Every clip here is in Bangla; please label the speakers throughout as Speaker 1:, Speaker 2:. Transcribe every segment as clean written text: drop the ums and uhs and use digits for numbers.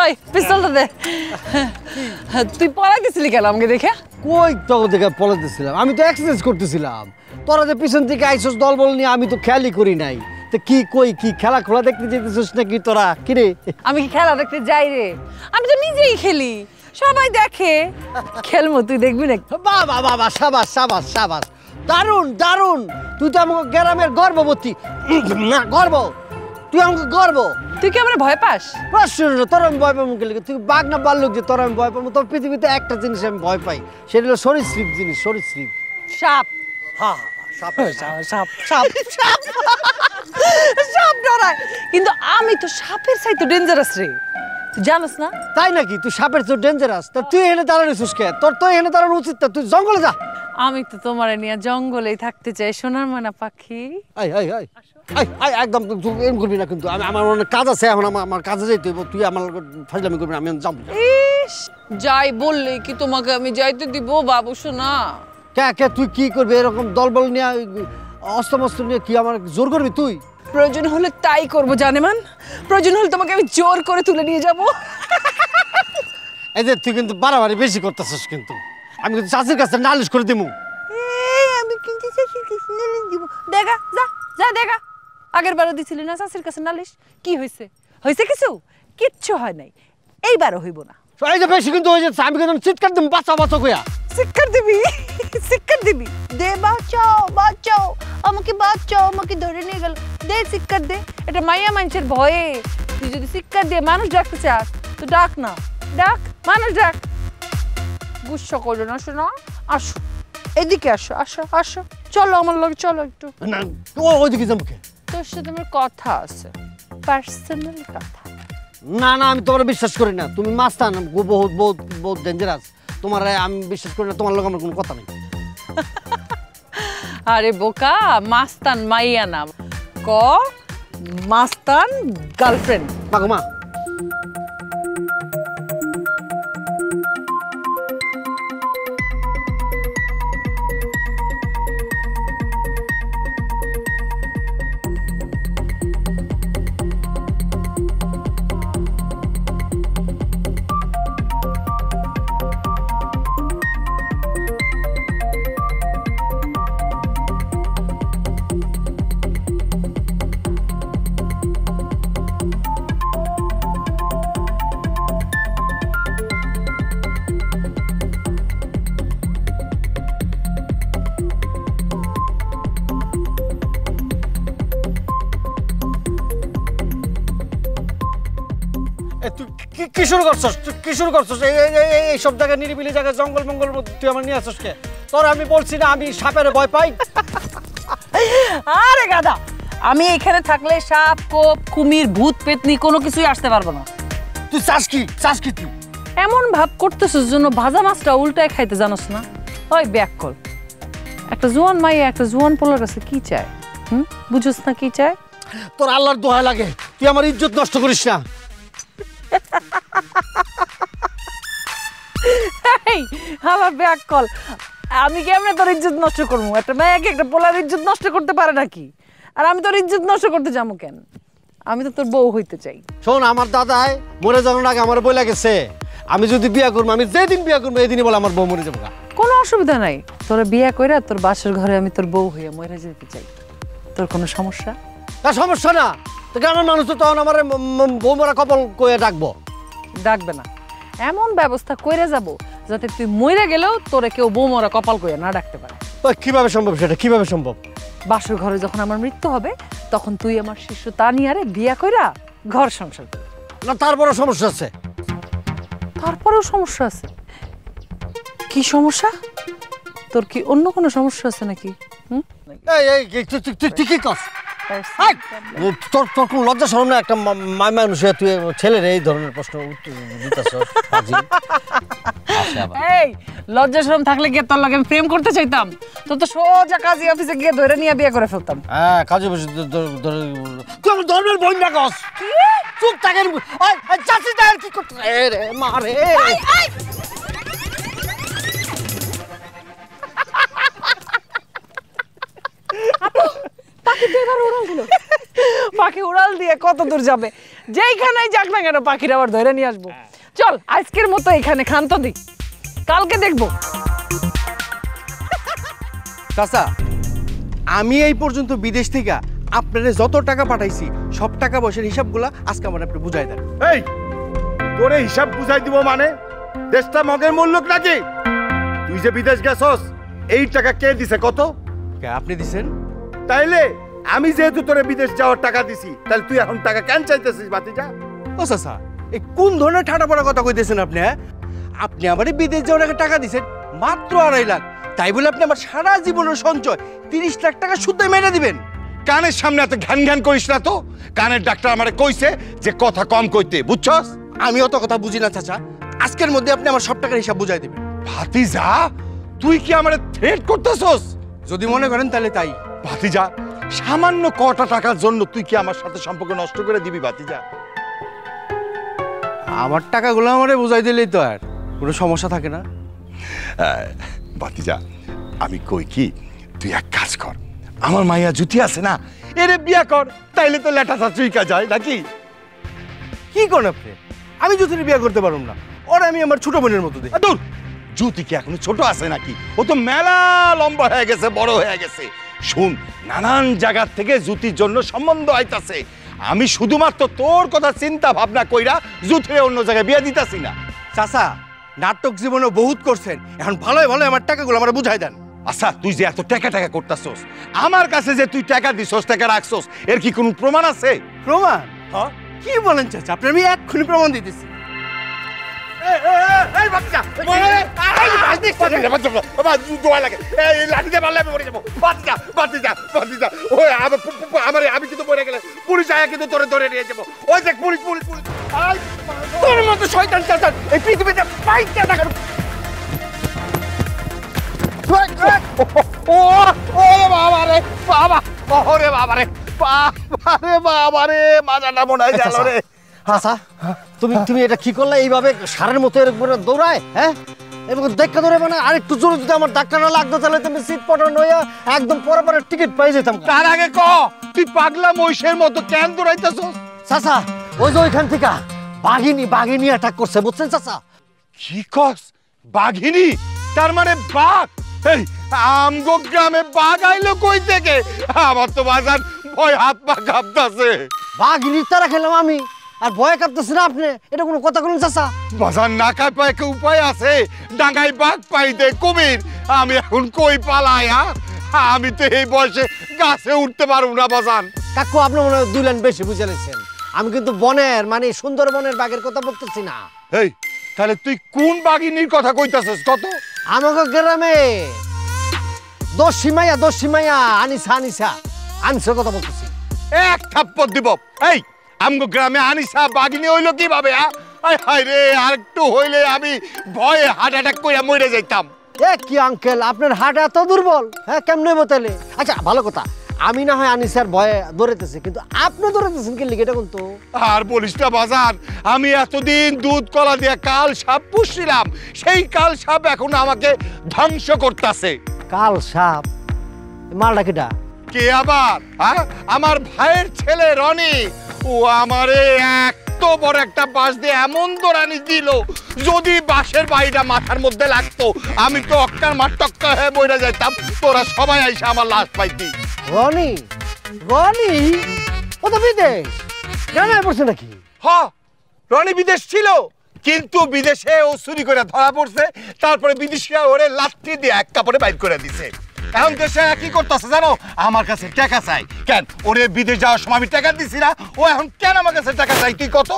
Speaker 1: ওই পিস্তলটা দে। তুই পড়া গেছিলি কেন আমাকে দেখে?
Speaker 2: কই তোকে দেখে পলাতেছিলাম, আমি তো এক্সারসাইজ করতেছিলাম। তোরা যে পিছন থেকে আইসস দল বল নিয়ে, আমি তো খেয়ালই করি নাই। তো কি কই কি খেলা খোলা দেখতে যেতেছিস নাকি তোরা? কি রে?
Speaker 1: আমি কি খেলা দেখতে যাই রে? আমি তো নিজেই খেলি, সবাই দেখে। খেলবো, তুই দেখবি না?
Speaker 2: বাবা বাবা, সাবাস সাবাস সাবাস, দারুণ দারুণ। তুই তো আমাকে গ্রামের গর্ভবতী না, গর্ব, তুই আমাকে গর্ব।
Speaker 1: তুই কি আমার ভয় পাস?
Speaker 2: প্রশ্ন, তোর আমি ভয় পাবো গেলে তুই বাঘ না বাল্যক যে তোর আমি ভয় পাবো? তোর পৃথিবীতে একটা জিনিস আমি ভয় পাই, সেটা হলো সরীসৃপ জিনিস, সরীসৃপ।
Speaker 1: সাপ।
Speaker 2: হ্যাঁ সাপ
Speaker 1: সাপ সাপ সাপ সাপ ডরায়, কিন্তু আমি তো সাপের চাইতে ডেঞ্জারাস রে, তুই জানোস না?
Speaker 2: তাই নাকি? তুই সাপের তো ডেঞ্জারাস, তা তুই এখানে দাঁড়ানোছিস কে? তোর তো এখানে দাঁড়ানো উচিত না, তুই জঙ্গলে যা।
Speaker 1: আমি তো তোমার নিয়ে জঙ্গলেই থাকতে চাই, সোনার ময়না পাখি।
Speaker 2: I I I I I, একদম এম করবি না কিন্তু। আমার অনেক কাজ আছে এখন, আমার কাজে যাইতে হইব। তুই আমার ফাজলামি করবি না, আমি যাবো।
Speaker 1: ইস, যাই বললে কি তোমাকে আমি যাইতে দিব বাবু সোনা?
Speaker 2: কে কে তুই কি করবি এরকম দলবল নিয়ে, অস্ত্র নিয়ে কি আমার জোর করবি তুই?
Speaker 1: প্রয়োজন হলে তাই করবো জানেমান, প্রয়োজন হলে তোমাকে আমি জোর করে তুলে নিয়ে যাবো।
Speaker 2: এই যে তুই কিন্তু বাড়াবাড়ি বেশি করতেছিস কিন্তু, আমি কিন্তু চাষির কাছে নালিশ করে দিমু।
Speaker 1: আমি কিন্তু চাষির কাছে নালিশ দিব। দেখা যা যা দেখা, আগের বারও দিছিলি না চাষির কাছে নালিশ? কি হয়েছে? হয়েছে কিছু? কিচ্ছু হয় নাই, এইবারও হইব না।
Speaker 2: এই যে বেশি কিন্তু হয়ে যাচ্ছে, আমি কিন্তু চিৎকার দিম, বাঁচা বাঁচা কইয়া।
Speaker 1: শিক্ষার দিবি, শিক্ষার দিবি? দে, বাঁচাও বাঁচাও আমাকে, বাঁচাও আমাকে, ধরে নিয়ে গেল। দে শিক্ষার দে, এটা মাইয়া মানুষের ভয়ে। তুই যদি শিক্ষার দিয়ে মানুষ ডাকতে চাস তো ডাক না, ডাক মানুষ ডাক। গুসা করো না শোনা, আসো এদিকে, আসো আসো আসো, চলো আমার লগে, চলো একটু।
Speaker 2: না ওইদিকে যাবো কে?
Speaker 1: তোর সাথে আমার কথা আছে, পার্সোনাল কথা।
Speaker 2: না না, আমি তোমার বিশ্বাস করি না, তুমি মাস্তান, বহুত বহুত বহুত ডেঞ্জারাস। তোমার আমি বিশ্বাস করি না, তোমার লোক আমার কোনো কথা নেই।
Speaker 1: আরে বোকা, মাস্তান মাইয়া নাম ক, মাস্তান গার্লফ্রেন্ড।
Speaker 2: মাগো মা, তুই কি শুরু করছস? তুই কি শুরু করছস? এই সব জায়গায় নিরিবিলি জায়গায় জঙ্গল মঙ্গল তুই আমার নিয়ে আসছস কে? তোর আমি বলছি না আমি সাপের ভয় পাই।
Speaker 1: আরে গাদা, আমি এখানে থাকলে সাপ কোপ কুমির ভূত পেতনি কোনো কিছুই আসতে পারবো না।
Speaker 2: তুই চাস কি? চাস কি তুই?
Speaker 1: এমন ভাব করতেছিস জন্য ভাজা মাছটা উল্টায় খাইতে জানোস না? ওই ব্যাক কল, একটা জোয়ান মাইয়া একটা জোয়ান পোলার কাছে কি চায়? বুঝোস না কি চায়?
Speaker 2: তোর আল্লাহর দোহাই লাগে, তুই আমার ইজ্জত নষ্ট করিস না।
Speaker 1: আমার ব্যাক কল, আমি কেমনে তোর ইজ্জত নষ্ট করবো? একটা মেয়েকে একটা পোলার ইজ্জত নষ্ট করতে পারে নাকি? আর আমি তোর ইজ্জত নষ্ট করতে যাবো কেন? আমি তো তোর বউ হইতে চাই।
Speaker 2: শোন, আমার দাদাই মরে যাওয়ার আগে আমার বই লাগেছে, আমি যদি বিয়ে করবো, আমি যেদিন বিয়ে করবো এই দিনই বলে আমার বউ মরে যাবো।
Speaker 1: কোনো অসুবিধা নাই, তোরা বিয়ে কইরা তোর বাসর ঘরে আমি তোর বউ হইয়া মরে যেতে চাই। তোর কোনো সমস্যা?
Speaker 2: তা সমস্যা না, তো গ্রামের মানুষ তো তখন আমার বউ মরা কপাল কয়ে ডাকবো।
Speaker 1: ডাকবে না, এমন ব্যবস্থা কইরা যাব যাতে তুই মরে গেলেও তোরে কেউ বউ মরা কপাল কইয়া না ডাকতে পারে।
Speaker 2: কিভাবে সম্ভব সেটা? কিভাবে সম্ভব?
Speaker 1: বাসর ঘরে যখন আমার মৃত্যু হবে তখন তুই আমার শিষ্য তানিয়ারে বিয়া কইরা ঘর সংসার করবি।
Speaker 2: না, তারপরও সমস্যা আছে।
Speaker 1: তারপরেও সমস্যা আছে? কি সমস্যা? তোর কি অন্য কোনো সমস্যা আছে নাকি?
Speaker 2: তুই কি কস? তোর কোনো লজ্জা শরম না? একটা মানুষ তুই ছেলের এই ধরনের প্রশ্ন
Speaker 1: এই লজ্জা শরম থাকলে গিয়ে তোর লাগে প্রেম করতে চাইতাম, তো তো সোজা কাজী অফিসে গিয়ে ধরে নিয়ে বিয়ে করে ফেলতাম।
Speaker 2: হ্যাঁ, কাজী অফিসে তুই আমার ধর্মের বোন না কস? চুপ থাকেন, চাচি তার কি করতে রে মারে।
Speaker 1: পাখি তো এবার উড়াল দিল। পাখি উড়াল দিয়ে কত দূর যাবে? যেইখানেই যাক না কেন পাখির আবার ধরে নিয়ে আসবো। চল আজকের মতো এখানে ক্ষান্ত দি, কালকে দেখবো।
Speaker 3: চাচা, আমি এই পর্যন্ত বিদেশ থেকে আপনারে যত টাকা পাঠাইছি সব টাকা পয়সার হিসাবগুলা আজকে আমার আপনি বুঝাই দেন।
Speaker 4: এই তোরে হিসাব বুঝাই দিব মানে? দেশটা মগের মূল্যক নাকি? তুই যে বিদেশ গেছস এই টাকা কে দিছে কত?
Speaker 3: আপনি দিছেন?
Speaker 4: তাইলে আমি যেহেতু তোরে বিদেশ যাওয়ার টাকা দিছি, তাহলে তুই এখন টাকা কেন চাইতেছিস বাতিজা?
Speaker 3: ও চাচা, এই কোন ধরনের ঠাটা পড়া কথা কইতেছেন আপনি? আপনি আমারে বিদেশ যাওয়ার টাকা দিছেন মাত্র 2.5 লাখ, তাই বলে আপনি আমার সারা জীবনের সঞ্চয় 30 লাখ টাকা শুদ্ধ মেরে দিবেন?
Speaker 4: কানের সামনে এত ঘ্যান ঘ্যান করিস না তো। কানের ডাক্তার আমারে কইছে যে কথা কম কইতে, বুঝছস?
Speaker 3: আমি অত কথা বুঝি না চাচা, আজকের মধ্যে আপনি আমার সব টাকার হিসাব বুঝাই দিবেন।
Speaker 4: ভাতিজা তুই কি আমারে থ্রেট করতেছস?
Speaker 3: যদি মনে করেন তাহলে তাই।
Speaker 4: ভাতিজা সামান্য কটা টাকার জন্য তুই কি আমার সাথে সম্পর্ক নষ্ট করে দিবি ভাতিজা?
Speaker 3: আমার টাকাগুলো আমারে বুঝাই দিলেই তো আর কোনো সমস্যা থাকে না।
Speaker 4: ভাতিজা আমি কই কি, তুই এক কাজ কর, আমার মাইয়া জুতি আছে না, এরে বিয়া কর, তাইলে তো লেটা চুইকা যায় নাকি?
Speaker 3: কি করেন আপনি? আমি জ্যোতির বিয়ে করতে পারবো না, ওর আমি আমার ছোট বোনের মতো দেখি।
Speaker 4: দূর, জুতি কি এখনো ছোট আছে নাকি? ও তো মেলা লম্বা হয়ে গেছে, বড় হয়ে গেছে। শুন, নানান জায়গা থেকে জুতির জন্য সম্বন্ধ আইতাছে। আমি শুধুমাত্র তোর কথা চিন্তা ভাবনা কইরা জুতিরে অন্য জায়গায় বিয়ে দিতাছি না।
Speaker 3: চাচা, নাটক জীবনে বহুত করছেন, এখন ভালোই ভালো আমার টাকাগুলো আমার বুঝাই দেন।
Speaker 4: আচ্ছা, তুই যে এত টাকা টাকা করতাছস, আমার কাছে যে তুই টাকা দিছস, টাকা রাখছস, এর কি কোনো প্রমাণ আছে?
Speaker 3: প্রমাণ?
Speaker 4: হ্যাঁ,
Speaker 3: কি বলেন চাচা? আপনি আমি এক্ষুনি প্রমাণ দিতেছি।
Speaker 4: এই বাচ্চা বাবা দোয়া লাগে, এই লাঠিতে মারলে আমি মরে যাবো। বাচ্চা বাচ্চা বাচ্চা, ওই আমার আমি কিন্তু মরে গেলে পুলিশ আয়া কিন্তু তোরে ধরে নিয়ে যাবো। ওই দেখ পুলিশ পুলিশ পুলিশ।
Speaker 3: তোর মতো শয়তান চাচা এই পৃথিবীতে পাইতে না।
Speaker 4: ও ও বাবা রে বাবা, ওরে বাবা রে বাবা রে বাবা রে, মাজাটা মনে হয় গেল রে।
Speaker 2: আচ্ছা তুমি তুমি এটা কি করলে? এইভাবে সারের মতো এরকম করে দৌড়ায়? হ্যাঁ, এবং দেখা ধরে মানে আরেকটু জোরে যদি আমার ডাক্তাররা লাগতো তাহলে তুমি সিট পটান হইয়া একদম পরে টিকিট পাই যেতাম।
Speaker 4: তার আগে ক, তুই পাগলা মহিষের মতো কেন দৌড়াইতেছস?
Speaker 2: চাচা ওই যে ওইখান থেকে বাঘিনী অ্যাটাক করছে, বুঝছেন চাচা?
Speaker 4: কি কস? বাঘিনী? তার মানে বাঘ? এই আমগো গ্রামে বাঘ আইলো কই থেকে? আমার তো বাজার ভয় হাত পা কাঁপতাছে।
Speaker 2: বাঘিনীর তারা খেলাম আমি, আর ভয় কাঁপতেছে না আপনি? এটা কোনো কথা বলুন চাচা?
Speaker 4: বাজার না খায় পায় কি উপায় আছে? ডাঙ্গায় বাঘ পাইতে কুমির, আমি এখন কই পালাই? আমি তো এই বয়সে গাছে উঠতে পারবো না বাজান।
Speaker 2: কাকু আপনি মনে হয় 2 লাইন বেশি বুঝে নিয়েছেন। আমি কিন্তু বনের মানে সুন্দরবনের বাঘের কথা বলতেছি না।
Speaker 4: এই তাহলে তুই কোন বাঘিনীর কথা কইতাছস? কত?
Speaker 2: আমাকে গ্রামে দোষী মাইয়া আনিসা কথা বলতেছি।
Speaker 4: এক থাপ্পড় দিব। এই আমগো গ্রামে আনিসা বাঘিনী হইলো কিভাবে? হায় রে, আর একটু হইলে আমি ভয়ে হার্ট অ্যাটাক করে মরে যাইতাম।
Speaker 2: এ কি আঙ্কেল, আপনার হার্ট এত দুর্বল? হ্যাঁ, কেমনে বতালে? আচ্ছা ভালো কথা, আমি না হয় আনিসার ভয়ে দৌড়াইতেছি, কিন্তু আপনি দৌড়াইতেছেন কি লিগে? এটা কিন্তু
Speaker 4: আর বলিস না বাজান, আমি এতদিন দুধ কলা দিয়ে কাল সাপ পুষছিলাম, সেই কাল সাপ এখন আমাকে ধ্বংস করতেছে।
Speaker 2: কাল সাপ? মালটা কেটা?
Speaker 4: কে আবার? আমার ভাইয়ের ছেলে রনি। ও আমারে এত বড় একটা বাঁশ দিয়ে এমন দৌড়ানি দিল, যদি বাঁশের বাড়িটা মাথার মধ্যে লাগতো আমি তো অক্কার মাটক্কা হয়ে বইরা যাইতাম। তোরা সবাই আইসা আমার লাশ পাইতি।
Speaker 2: রনি? ও তো বিদেশ, গ্রামে পড়ছে নাকি?
Speaker 4: হ্যাঁ, রনি বিদেশ ছিল, কিন্তু বিদেশে ও চুরি করে ধরা পড়ছে। তারপরে বিদেশিরা ওরে লাঠি দিয়ে এক কাপড়ে বাইর করে দিছে। এখন দেশে কি করতেছে জানো? আমার কাছে টাকা চাই। কেন? ওরে বিদেশ যাওয়ার সময় আমি টাকা দিছি না, ও এখন কেন আমার কাছে টাকা চাই? তুই কত?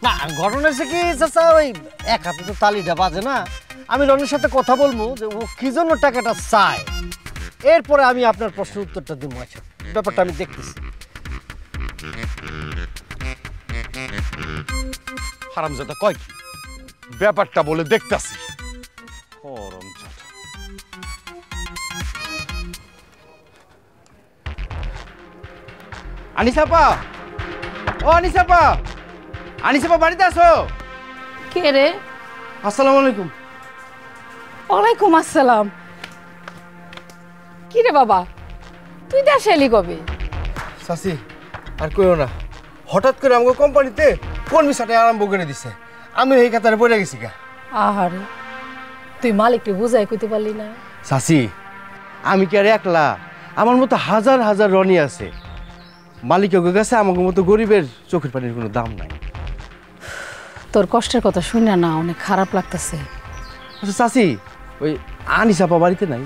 Speaker 2: না, ঘটনা হচ্ছে কি চাচা, ওই এক হাতে তো তালিটা বাজে না। আমি রনির সাথে কথা বলবো যে ও কি জন্য টাকাটা চায়, এরপরে আমি আপনার প্রশ্নের উত্তরটা দিব। আচ্ছা, ব্যাপারটা আমি দেখতেছি।
Speaker 4: হারামজাদা কয় কি? ব্যাপারটা বলে দেখতাছি।
Speaker 3: আনিসাপা, ও আনিসাপা, আনিসাপা বাড়িতে আসো।
Speaker 1: কে রে?
Speaker 3: আসসালামু আলাইকুম।
Speaker 1: ওয়ালাইকুম আসসালাম। কি রে বাবা, তুই দেশে এলি কবে?
Speaker 3: চাচি আর কইও না, হঠাৎ করে আমাকে কোম্পানিতে কর্মী ছাঁটাই আরম্ভ করে দিছে। আমি এই কাতারে পড়ে গেছি গা।
Speaker 1: আহারে, তুই মালিককে বুঝাই কইতে পারলি না?
Speaker 3: চাচি আমি কি আর একলা? আমার মতো হাজার হাজার রনি আছে। মালিকের কাছে আমাকে মতো গরিবের চোখের পানির কোনো দাম নাই।
Speaker 1: তোর কষ্টের কথা শুনে না অনেক খারাপ লাগতেছে।
Speaker 3: আচ্ছা চাচি, ওই আনিসাপা বাড়িতে নাই?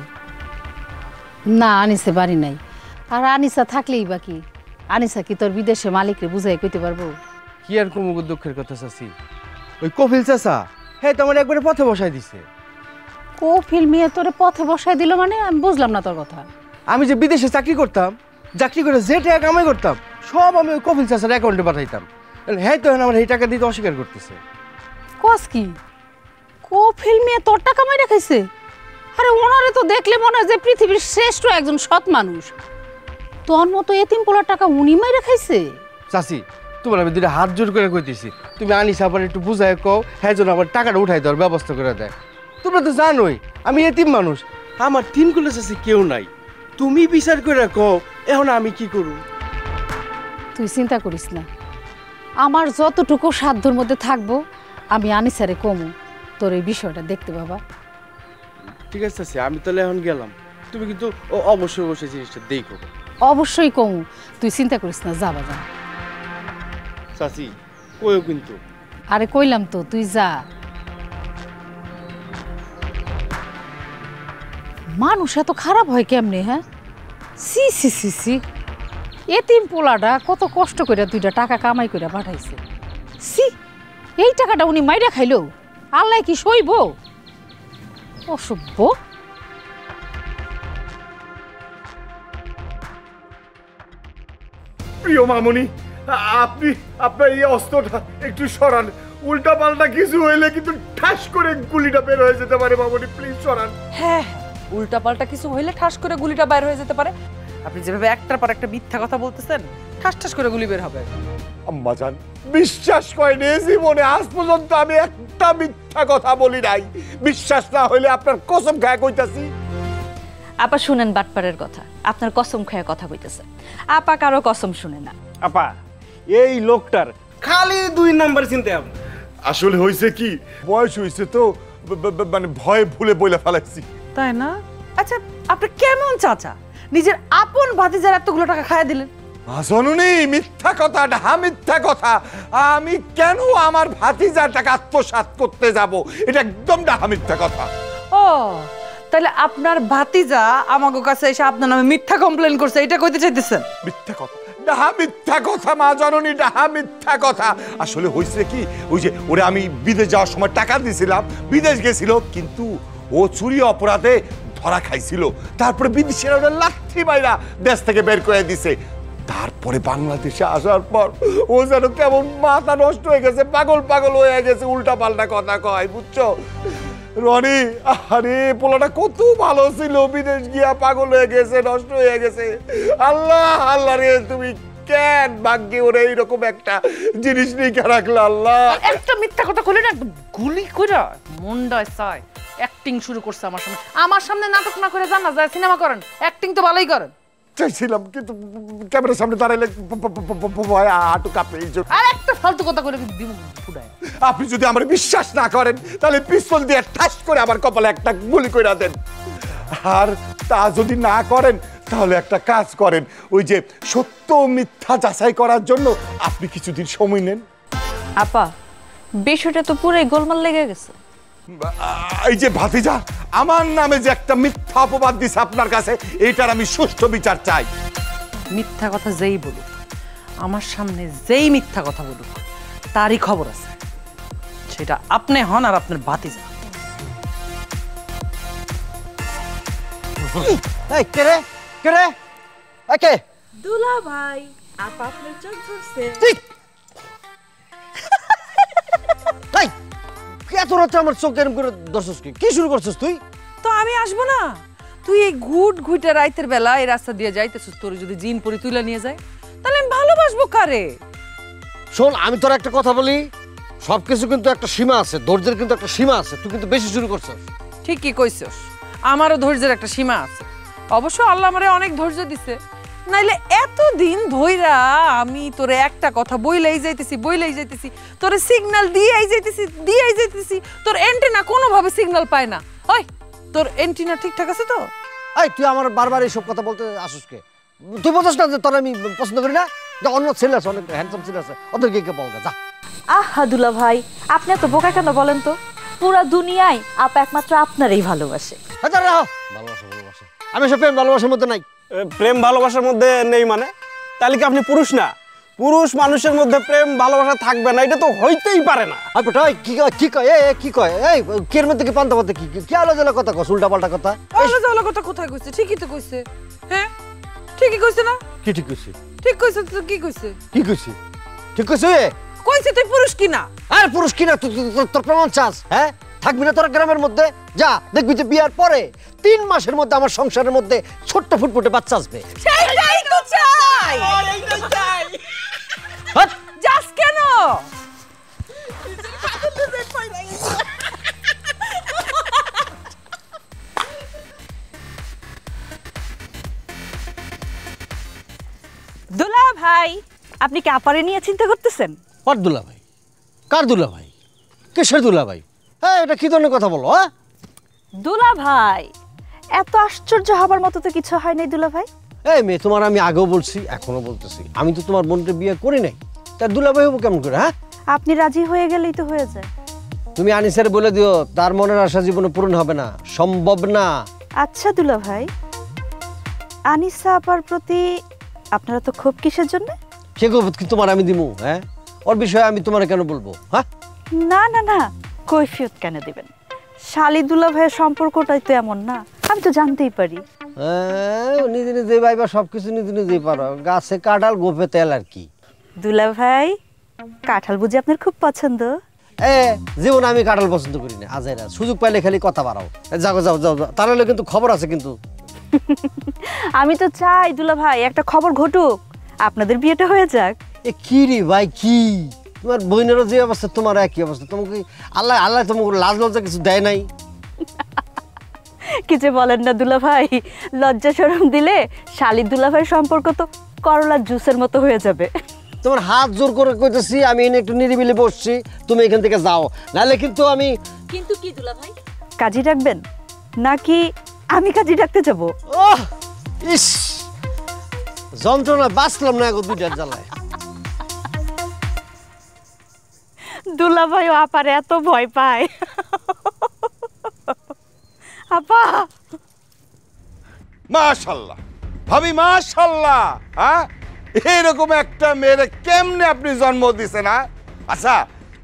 Speaker 1: না, আনিসে বাড়ি নাই। আর আনিসা থাকলেই বাকি, আনিসা কি তোর বিদেশে মালিকরে বুঝাই কইতে পারবো?
Speaker 3: কি আর কমুক দুঃখের কথা চাচি, ওই কপিল চাচা হ্যাঁ তো আমার একবারে পথে বসাই দিছে।
Speaker 1: কপিল মিয়া তোরে পথে বসাই দিল মানে? আমি বুঝলাম না তোর কথা।
Speaker 3: আমি যে বিদেশে চাকরি করতাম, চাকরি করে যে টাকা কামাই করতাম সব আমি ওই কপিল চাচার অ্যাকাউন্টে পাঠাইতাম। হ্যাঁ তো আমার এই টাকা দিতে অস্বীকার করতেছে।
Speaker 1: কস কি? কপিল মিয়া তোর টাকা মাইরা খাইছে? আরে ওনারে তো দেখলে মনে হয় যে পৃথিবীর শ্রেষ্ঠ একজন সৎ মানুষ। তোর মতো এতিম পোলার টাকা উনি মাইরা খাইছে?
Speaker 3: চাচি তোমার আমি দুটো হাত জোর করে কইতেছি, তুমি আনিস আবার একটু বুঝায় কও, হ্যাঁ যেন আমার টাকাটা উঠাই দেওয়ার ব্যবস্থা করে দেয়। তোমরা তো জানোই আমি এতিম মানুষ, আমার তিন কুলে চাচি কেউ নাই। তুমি বিচার করে কও এখন আমি কি করব?
Speaker 1: তুই চিন্তা করিস না, আমার যতটুকু সাধ্যর মধ্যে থাকবো আমি আনিসারে কমু তোর এই বিষয়টা দেখতে বাবা।
Speaker 3: ঠিক আছে চাচি, আমি তাহলে এখন গেলাম। তুমি কিন্তু অবশ্যই অবশ্যই জিনিসটা দেখো।
Speaker 1: অবশ্যই কমু, তুই চিন্তা করিস না, যা বাবা।
Speaker 3: চাচি কইও কিন্তু।
Speaker 1: আরে কইলাম তো, তুই যা। মানুষ এত খারাপ হয় কেমনে? হ্যাঁ, সি সি সি সি, এতিম পোলাটা কত কষ্ট করে দুইটা টাকা কামাই করে পাঠাইছে। সি, এই টাকাটা উনি মাইরা খাইলো, আল্লাহ কি সইব? অসভ্য।
Speaker 4: প্রিয় মামুনি, আপনি আপনার এই অস্ত্রটা একটু সরান। উল্টা পাল্টা কিছু হইলে কিন্তু ঠাস করে গুলিটা বের হয়ে যেতে পারে মামুনি, প্লিজ সরান।
Speaker 5: হ্যাঁ, উল্টা পাল্টা কিছু হইলে ঠাস করে গুলিটা বের হয়ে যেতে পারে। আপনি যেভাবে একটার পর একটা মিথ্যা কথা বলতেছেন, ঠাস ঠাস করে গুলি বের হবে।
Speaker 4: আম্মাজান, বিশ্বাস করেনি জীবনে আজ পর্যন্ত আমি একটা মিথ্যা কথা বলি নাই। বিশ্বাস না হইলে আপনার কসম খায় কইতাছি।
Speaker 6: আপা শুনেন বাটপারের কথা, আপনার কসম খায়া কথা কইতেছে। আপা কারো কসম শুনে না।
Speaker 7: আপা এই লোকটার খালি 2 নাম্বার চিন্তা।
Speaker 4: আসলে হইছে কি, বয়স হইছে তো, মানে ভয়ে ভুলে বইলা ফেলাইছি।
Speaker 5: তাই না? আচ্ছা, আপনি কেমন চাচা, নিজের আপন ভাতিজার এতগুলো টাকা খাইয়া দিলেন?
Speaker 4: জননী, মিথ্যা কথা, ডাহা মিথ্যা কথা। আমি কেন আমার ভাতিজার টাকা আত্মসাৎ করতে যাব? এটা একদম ডাহা মিথ্যা কথা।
Speaker 5: ও, তাহলে আপনার ভাতিজা আমাগো কাছে এসে আপনার নামে মিথ্যা কমপ্লেন করছে, এটা কইতে চাইতেছেন?
Speaker 4: মিথ্যা কথা, ডাহা মিথ্যা কথা মা জননী, ডাহা মিথ্যা কথা। আসলে হয়েছে কি, ওই যে ওরে আমি বিদেশ যাওয়ার সময় টাকা দিয়েছিলাম, বিদেশ গেছিল, কিন্তু ও চুরি অপরাধে ধরা খাইছিল। তারপরে বিদেশের ওরা লাঠি মাইরা দেশ থেকে বের করে দিছে। তারপরে বাংলাদেশে আসার পর ও যেন কেমন মাথা নষ্ট হয়ে গেছে, পাগল পাগল হয়ে গেছে, উল্টা পাল্টা কথা কয়, বুঝছো রনি? আরে পোলাটা কত ভালো ছিল, বিদেশ গিয়া পাগল হয়ে গেছে, নষ্ট হয়ে গেছে। আল্লাহ আল্লাহ রে, তুমি কেন ভাগ্যে ওরে এইরকম একটা জিনিস নিয়ে রাখলো? আল্লাহ,
Speaker 5: একটা মিথ্যা কথা কইলে না গুলি কইরা মুন্ডায় চায়। অ্যাক্টিং শুরু করছে আমার সামনে নাটক না করে জানা যায় সিনেমা করেন, অ্যাক্টিং তো ভালোই করেন।
Speaker 4: চাইছিলাম কিন্তু ক্যামেরার সামনে দাঁড়াইলে ভয় হাঁটু কাঁপে।
Speaker 5: আর একটা ফালতু কথা কইলে দিব ফুটায়।
Speaker 4: আপনি যদি আমার বিশ্বাস না করেন তাহলে পিস্তল দিয়ে ঠাস করে আমার কপালে একটা গুলি কইরা দেন। আর তা যদি না করেন তাহলে একটা কাজ করেন, ওই যে সত্য মিথ্যা যাচাই করার জন্য আপনি কিছুদিন সময় নেন।
Speaker 6: আপা, বিষয়টা তো পুরোই গোলমাল লেগে গেছে।
Speaker 4: এই যে ভাতিজা আমার নামে যে একটা মিথ্যা অপবাদ দিছে আপনার কাছে, এটার আমি সুষ্ঠু বিচার চাই।
Speaker 5: মিথ্যা কথা যেই বলুক, আমার সামনে যেই মিথ্যা কথা বলুক, তারই খবর আছে। সেটা আপনি হন আর আপনার ভাতিজা।
Speaker 2: এই কে রে, কে রে, কে?
Speaker 6: দুলা ভাই, আপা আপনার চোখ ধরছে।
Speaker 2: এই এত রাতে আমার চোখ এরম করে দর্শস কি শুরু করছিস তুই?
Speaker 5: তো আমি আসবো না? তুই এই ঘুটে রাইতের বেলা এই রাস্তা দিয়ে যাইতেছিস, তোর যদি জিন পরি তুলে নিয়ে যায় তাহলে আমি ভালোবাসবো কারে?
Speaker 2: শোন, আমি তোর একটা কথা বলি, সবকিছু কিন্তু একটা সীমা আছে, ধৈর্যের কিন্তু একটা সীমা আছে। তুই কিন্তু বেশি শুরু করছিস।
Speaker 5: ঠিকই কইছস, আমারও ধৈর্যের একটা সীমা আছে। অবশ্য আল্লাহ আমারে অনেক ধৈর্য দিছে,
Speaker 1: নাইলে এতদিন ধইরা আমি তোরে একটা কথা বইলেই যাইতেছি তোরে সিগন্যাল দিয়েই যাইতেছি তোর এন্টেনা কোনোভাবে সিগন্যাল পায় না। ওই তোর এন্টেনা ঠিকঠাক আছে তো?
Speaker 2: এই তুই আমার বারবার এইসব কথা বলতে আসিস কে? তুই বলছিস না যে তোর আমি পছন্দ করি না? যে অন্য ছেলে আছে, অনেক হ্যান্ডসাম ছেলে আছে, ওদেরকে কে বলবে যা।
Speaker 6: আহা দুলা ভাই, আপনি এত বোকা কেন বলেন তো? পুরা দুনিয়ায় আপা একমাত্র আপনারই ভালোবাসে।
Speaker 2: আচ্ছা রাখো, ভালোবাসা আমি সব প্রেম ভালোবাসার মধ্যে নাই।
Speaker 7: প্রেম ভালোবাসার মধ্যে নেই মানে? তাহলে কি আপনি পুরুষ না? পুরুষ মানুষের মধ্যে প্রেম ভালোবাসা থাকবে না, এটা তো হইতেই পারে না।
Speaker 2: কি কয় এই কের মধ্যে কি পান্তা পাতে কি আলাদা কথা কস, উল্টা পাল্টা কথা।
Speaker 1: আলাদা কথা কোথায় কইছে? ঠিকই তো কইছে। হ্যাঁ ঠিকই কইছে না?
Speaker 2: কি ঠিক কইছে?
Speaker 1: ঠিক কইছে তো। কি কইছে?
Speaker 2: ঠিক কইছে
Speaker 1: কইছে তুই পুরুষ কিনা।
Speaker 2: আর পুরুষ কিনা তোর প্রমাণ চাস? হ্যাঁ থাকবি না তোরা গ্রামের মধ্যে? যা দেখবি যে বিয়ার পরে 3 মাসের মধ্যে আমার সংসারের মধ্যে ছোট্ট ফুটফুটে বাচ্চা আসবে।
Speaker 1: সেইটাই তো চাই। যাস কেন?
Speaker 6: দুলা ভাই, আপনি কি আপারে নিয়ে চিন্তা করতেছেন?
Speaker 2: কার দুলা ভাই? কার দুলা ভাই? কিসের দুলা ভাই? হ্যাঁ এটা কি ধরনের কথা বলো? হ্যাঁ
Speaker 6: দুলা ভাই, এত আশ্চর্য হবার মতো তো কিছু হয় নাই দুলা ভাই।
Speaker 2: এই মেয়ে, তোমার আমি আগেও বলছি এখনো বলতেছি, আমি তো তোমার বোনকে বিয়ে করি নাই, তার দুলা ভাই হবো কেমন করে? হ্যাঁ
Speaker 6: আপনি রাজি হয়ে গেলেই তো হয়ে যায়।
Speaker 2: তুমি আনিসারে বলে দিও তার মনের আশা জীবনে পূরণ হবে না, সম্ভব না।
Speaker 6: আচ্ছা দুলা ভাই, আনিসা আপার প্রতি আপনারা তো খুব কিসের জন্য?
Speaker 2: সে গো কি তোমার আমি দিমু? হ্যাঁ ওর বিষয়ে আমি তোমার কেন বলবো? হ্যাঁ
Speaker 6: না না না, কৈফিয়ত কেন দিবেন? শালি দুলা ভাইয়ের সম্পর্কটাই তো এমন না, আমি তো জানতেই পারি।
Speaker 2: নিজে নিজে ভাইবা সবকিছু নিজে নিজেই পারো, গাছে কাঁঠাল গোপে তেল আর কি।
Speaker 6: দুলা ভাই, কাঁঠাল বুঝি আপনার খুব পছন্দ?
Speaker 2: জীবন আমি কাঁঠাল পছন্দ করি না, আজাইরা সুযোগ পাইলে খালি কথা বাড়াও। যাও যাও যাও, তাহলে কিন্তু খবর আছে কিন্তু।
Speaker 6: আমি তো চাই দুলা ভাই একটা খবর ঘটুক, আপনাদের বিয়েটা হয়ে যাক।
Speaker 2: কি রে ভাই, কি তোমার বোনেরও যে অবস্থা তোমার একই অবস্থা? তোমাকে আল্লাহ তোমাকে লাজ লজ্জা কিছু দেয় নাই?
Speaker 6: কিছু বলেন না দুলা ভাই, লজ্জা শরম দিলে শালি দুলা ভাইয়ের সম্পর্ক তো করলার জুসের মতো হয়ে যাবে।
Speaker 2: তোমার হাত জোর করে কইতেছি, আমি এনে একটু নিরিবিলি বসছি, তুমি এখান থেকে যাও, নাহলে কিন্তু আমি।
Speaker 6: কিন্তু কি দুলা ভাই, কাজী ডাকবেন নাকি আমি কাজী ডাকতে যাব?
Speaker 2: ইস যন্ত্রণা বাঁচলাম না গো দুইটার জ্বালায়।
Speaker 6: দুলা ভাই আপারে এত ভয় পায়। আপা
Speaker 4: মাশাআল্লাহ ভাবি, মাশাআল্লাহ। হ্যাঁ এরকম একটা মেয়ের কেমনে আপনি জন্ম দিয়েছেন? না আচ্ছা,